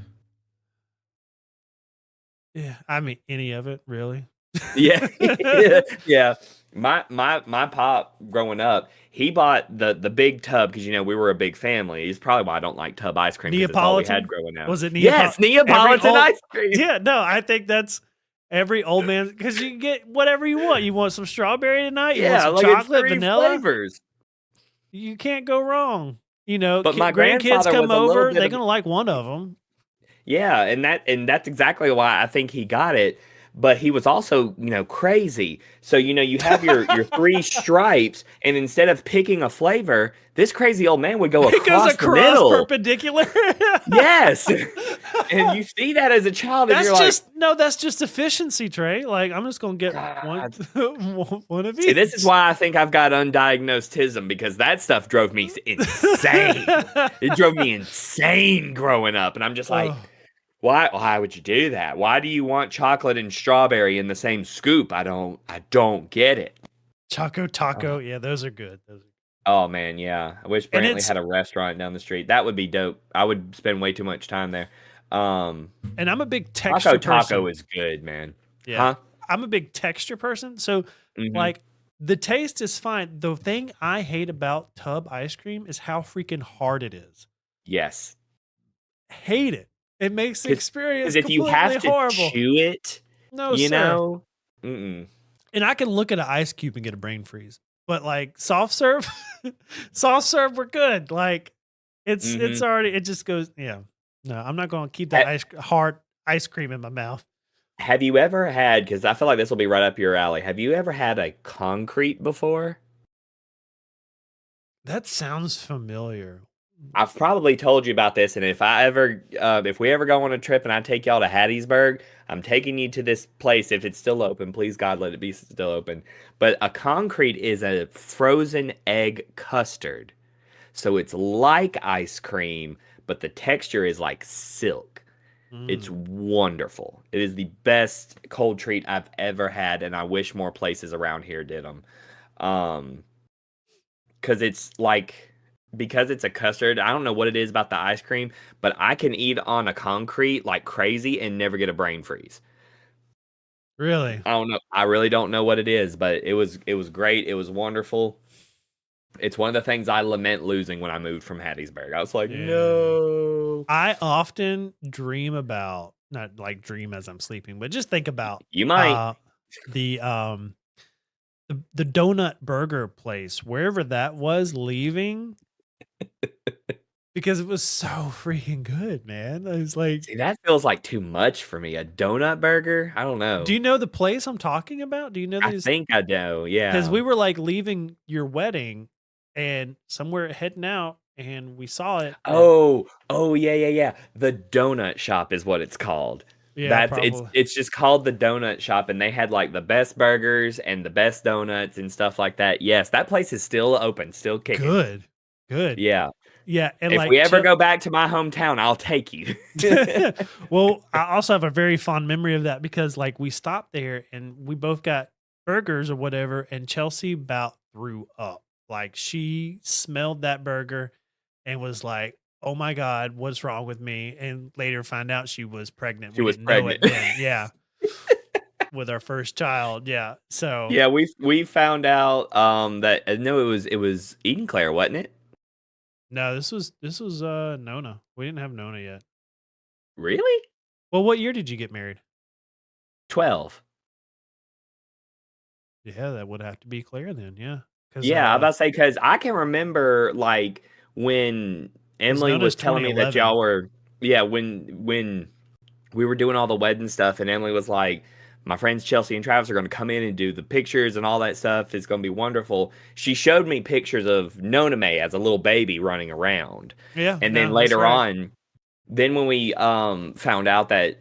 Yeah. I mean, any of it, really. Yeah, yeah. My pop growing up, he bought the big tub because we were a big family. It's probably why I don't like tub ice cream because it's all we had Neapolitan? growing up. Was it Yes, Neapolitan? Neapolitan ice cream. Yeah, no, I think that's every old man because you can get whatever you want. You want some strawberry tonight, you want Yeah, some like it's chocolate, three vanilla. flavors. You can't go wrong. But my Grandkids grandfather come was a little over, bit they're of gonna like one of them. yeah, and that's exactly why I think he got it. But he was also, crazy. So, you have your three stripes, and instead of picking a flavor, this crazy old man would go It goes across the across middle. perpendicular. Yes. And you see that as a child, and That's you're like, just no, that's just efficiency, Trey. Like I'm just gonna get one God. one of See, this is each. why I think I've got undiagnosed tism because that stuff drove me insane. It drove me insane growing up, and I'm just like, Oh, why would you do that? Why do you want chocolate and strawberry in the same scoop? I don't get it. Choco Taco, Oh, yeah, those are good. oh, man, yeah. I wish And Brantley had a restaurant down the street. That would be dope. I would spend way too much time there. Um, I'm a big Taco texture Taco person. is good, man. Yeah. Huh? I'm a big texture person. So Hmm. like the taste is fine. The thing I hate about tub ice cream is how freaking hard it is. Yes. Hate it. It makes the Because experience if you completely have to horrible. chew it, No, you sir. know, mm-mm. And I can look at an ice cube and get a brain freeze. But like soft serve, soft serve, we're good. Like it's Hmm. already it just goes, yeah. No, I'm not gonna keep that Ha- hard ice cream in my mouth. have you ever had, because I feel like this will be right up your alley, have you ever had a concrete before? That sounds familiar. I've probably told you about this, and if we ever go on a trip and I take y'all to Hattiesburg, I'm taking you to this place if it's still open. Please God, let it be still open. But a concrete is a frozen egg custard, so it's like ice cream, but the texture is like silk. It's Mm. wonderful. It is the best cold treat I've ever had, and I wish more places around here did them. Um, because it's like because it's a custard. I don't know what it is about the ice cream, but I can eat on a concrete like crazy and never get a brain freeze. Really? I don't know. I really don't know what it is, but it was great. It was wonderful. It's one of the things I lament losing when I moved from Hattiesburg. I was like, Yeah. no. I often dream about not like dream as I'm sleeping, but just think about You might. uh the um the donut burger place, wherever that was leaving because it was so freaking good, man. I was like, See, that feels like too much for me. A donut burger? I don't do know. you know the place I'm talking about? Do you know I these? think I do. Because Yeah. we were like leaving your wedding and somewhere heading out and we saw it and Oh, yeah, yeah, yeah. The donut shop is what it's called. yeah, That's it's probably it's just called the donut shop, and they had like the best burgers and the best donuts and stuff like that. Yes, that place is still open, still kicking. good. Good. Yeah. Yeah. And If we like ever go back to my hometown, I'll take you. well, I also have a very fond memory of that because like we stopped there and we both got burgers or whatever, and Chelsea about threw up. Like she smelled that burger and was like, oh my God, what's wrong with me? And later find out she was pregnant. She We was didn't know pregnant. it then. Yeah. With our first child. Yeah. So Yeah, we found out that no, it was Eden Claire, wasn't it? no, this was Nona. We didn't have Nona yet. Really? Well, what year did you get married? 12. Yeah, that would have to be Claire then. Yeah. Because Yeah, I about to say because I can remember like when Emily Nona's was telling me that 2011. y'all were yeah when we were doing all the wedding stuff and Emily was like, my friends Chelsea and Travis are going to come in and do the pictures and all that stuff. It's going to be wonderful. She showed me pictures of Nona May as a little baby running around, Yeah, and then no, that's later right. on, then when we found out that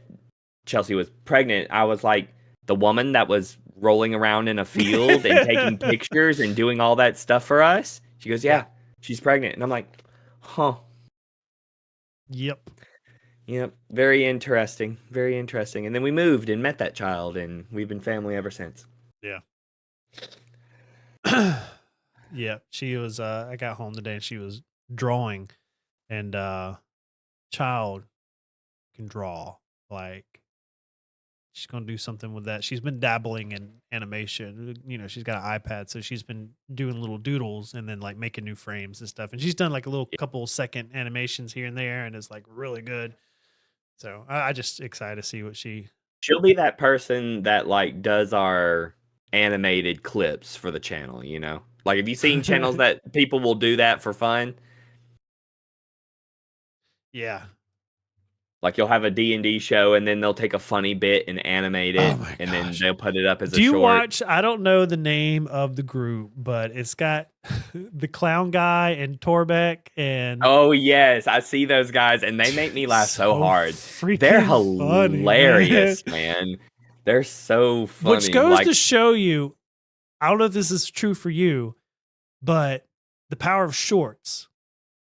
Chelsea was pregnant, I was like, the woman that was rolling around in a field and taking pictures and doing all that stuff for us. She goes, Yeah. yeah, she's pregnant. And I'm like, huh. Yep. Yep. Very interesting. Very interesting. And then we moved and met that child, and we've been family ever since. Yeah. Yeah. She was I got home today and she was drawing and child can draw. Like she's gonna do something with that. She's been dabbling in animation. She's got an iPad, so she's been doing little doodles and then like making new frames and stuff. And she's done like a little couple second animations here and there, and it's like really good. So I just excited to see what she. She'll be that person that like does our animated clips for the channel, you know? Like, have you seen channels that people will do that for fun? Yeah. Like you'll have a D&D show and then they'll take a funny bit and animate Oh it my and then gosh. they'll put it up as Do a you short. watch? I don't know the name of the group, but it's got the clown guy and Torbeck and. Oh yes, I see those guys and they make me laugh so hard. They're Freaking funny, hilarious, man. They're so funny. Which goes like to show you, I don't know if this is true for you, but the power of shorts.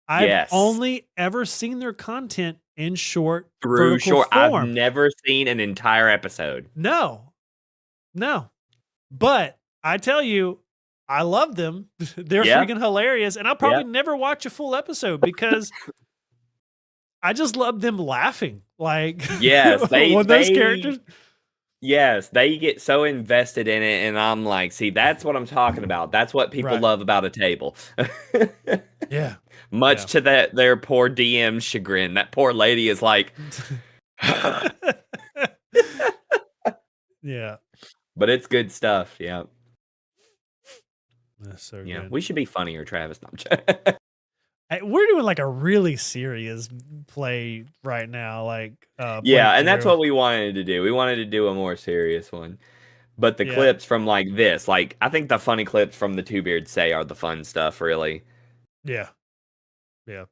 I've yes. only ever seen their content in short through vertical short. I've form. never seen an entire episode. No. But I tell you, I love them. They're freaking hilarious. And I'll probably never watch a full episode because I just love them laughing. Like, yes, those characters. Yes, they get so invested in it, and I'm like, see, that's what I'm talking about. That's what people love about a table. Yeah. Much to their poor DM's chagrin. That poor lady is like, yeah. But it's good stuff. Yeah. That's so good. We should be funnier, Travis. We're doing like a really serious play right now. Like, and that's what we wanted to do. We wanted to do a more serious one. But the clips from like this, like I think the funny clips from the Two Beards Say are the fun stuff, really. Yeah. Yeah.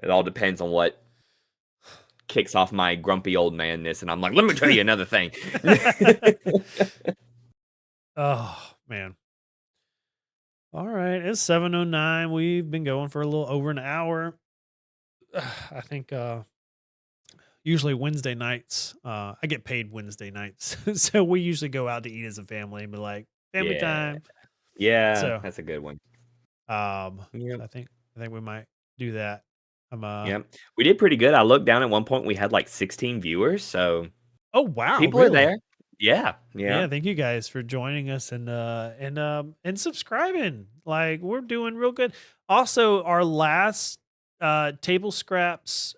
It all depends on what kicks off my grumpy old manness, and I'm like, let me tell you another thing. Oh man. All right, it's 7:09. We've been going for a little over an hour. I think usually Wednesday nights, I get paid Wednesday nights. So we usually go out to eat as a family and be like family time. Yeah, so, that's a good one. I think we might do that. We did pretty good. I looked down at one point, we had like 16 viewers. So oh wow, people are there. Yeah. Thank you guys for joining us and subscribing. Like we're doing real good. Also, our last Table Scraps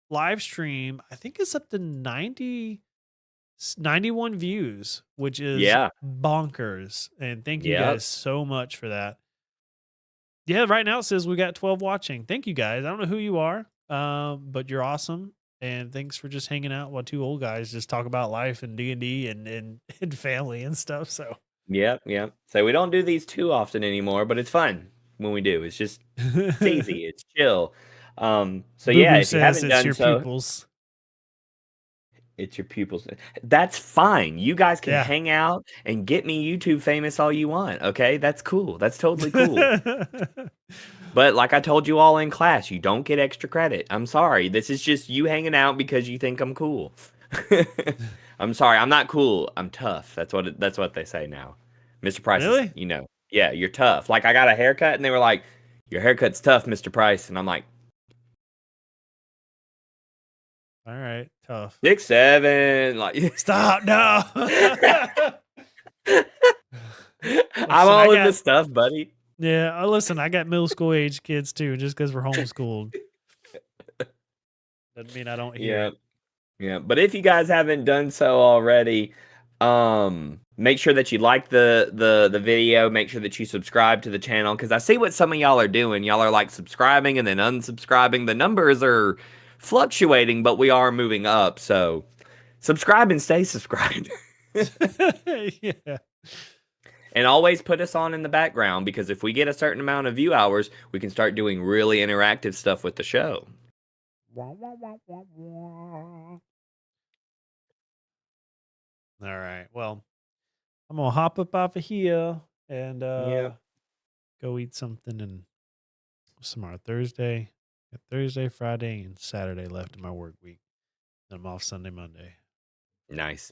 live stream, I think it's up to 91 views, which is bonkers. And thank you guys so much for that. Yeah, right now it says we got 12 watching. Thank you guys. I don't know who you are, but you're awesome. And thanks for just hanging out while two old guys just talk about life and D&D and family and stuff. So yeah. So we don't do these too often anymore, but it's fun when we do. It's just it's easy. It's chill. So Boo-boo if you haven't done your so, pupils. It's your pupils. That's fine. You guys can hang out and get me YouTube famous all you want. Okay, that's cool. That's totally cool. But like I told you all in class, you don't get extra credit. I'm sorry. This is just you hanging out because you think I'm cool. I'm sorry. I'm not cool. I'm tough. That's what they say now. Mr. Price, really? Yeah, you're tough. Like I got a haircut and they were like, your haircut's tough, Mr. Price. And I'm like, All right, tough. 6, 7. Like, Stop! No. I'm all in the stuff, buddy. Yeah, listen, I got middle school age kids too. Just because we're homeschooled doesn't mean I don't hear it. Yeah, but if you guys haven't done so already, make sure that you like the video. Make sure that you subscribe to the channel, because I see what some of y'all are doing. Y'all are like subscribing and then unsubscribing. The numbers are fluctuating, but we are moving up. So subscribe and stay subscribed. Yeah. And always put us on in the background, because if we get a certain amount of view hours, we can start doing really interactive stuff with the show. All right. Well, I'm gonna hop up off of here and go eat something. And tomorrow Thursday, got Thursday, Friday, and Saturday left in my work week. Then I'm off Sunday, Monday. Nice.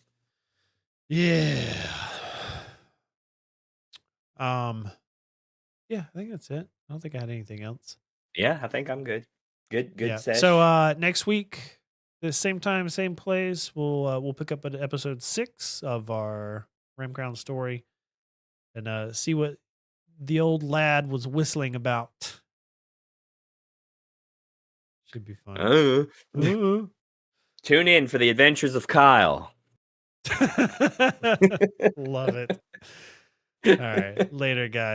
Yeah. Yeah, I think that's it. I don't think I had anything else. Yeah, I think I'm good. Good Yeah. sesh. So next week, the same time, same place, we'll pick up at episode 6 of our Ram Crown story and see what the old lad was whistling about. Should be fun. Tune in for the adventures of Kyle. Love it. All right. Later, guys.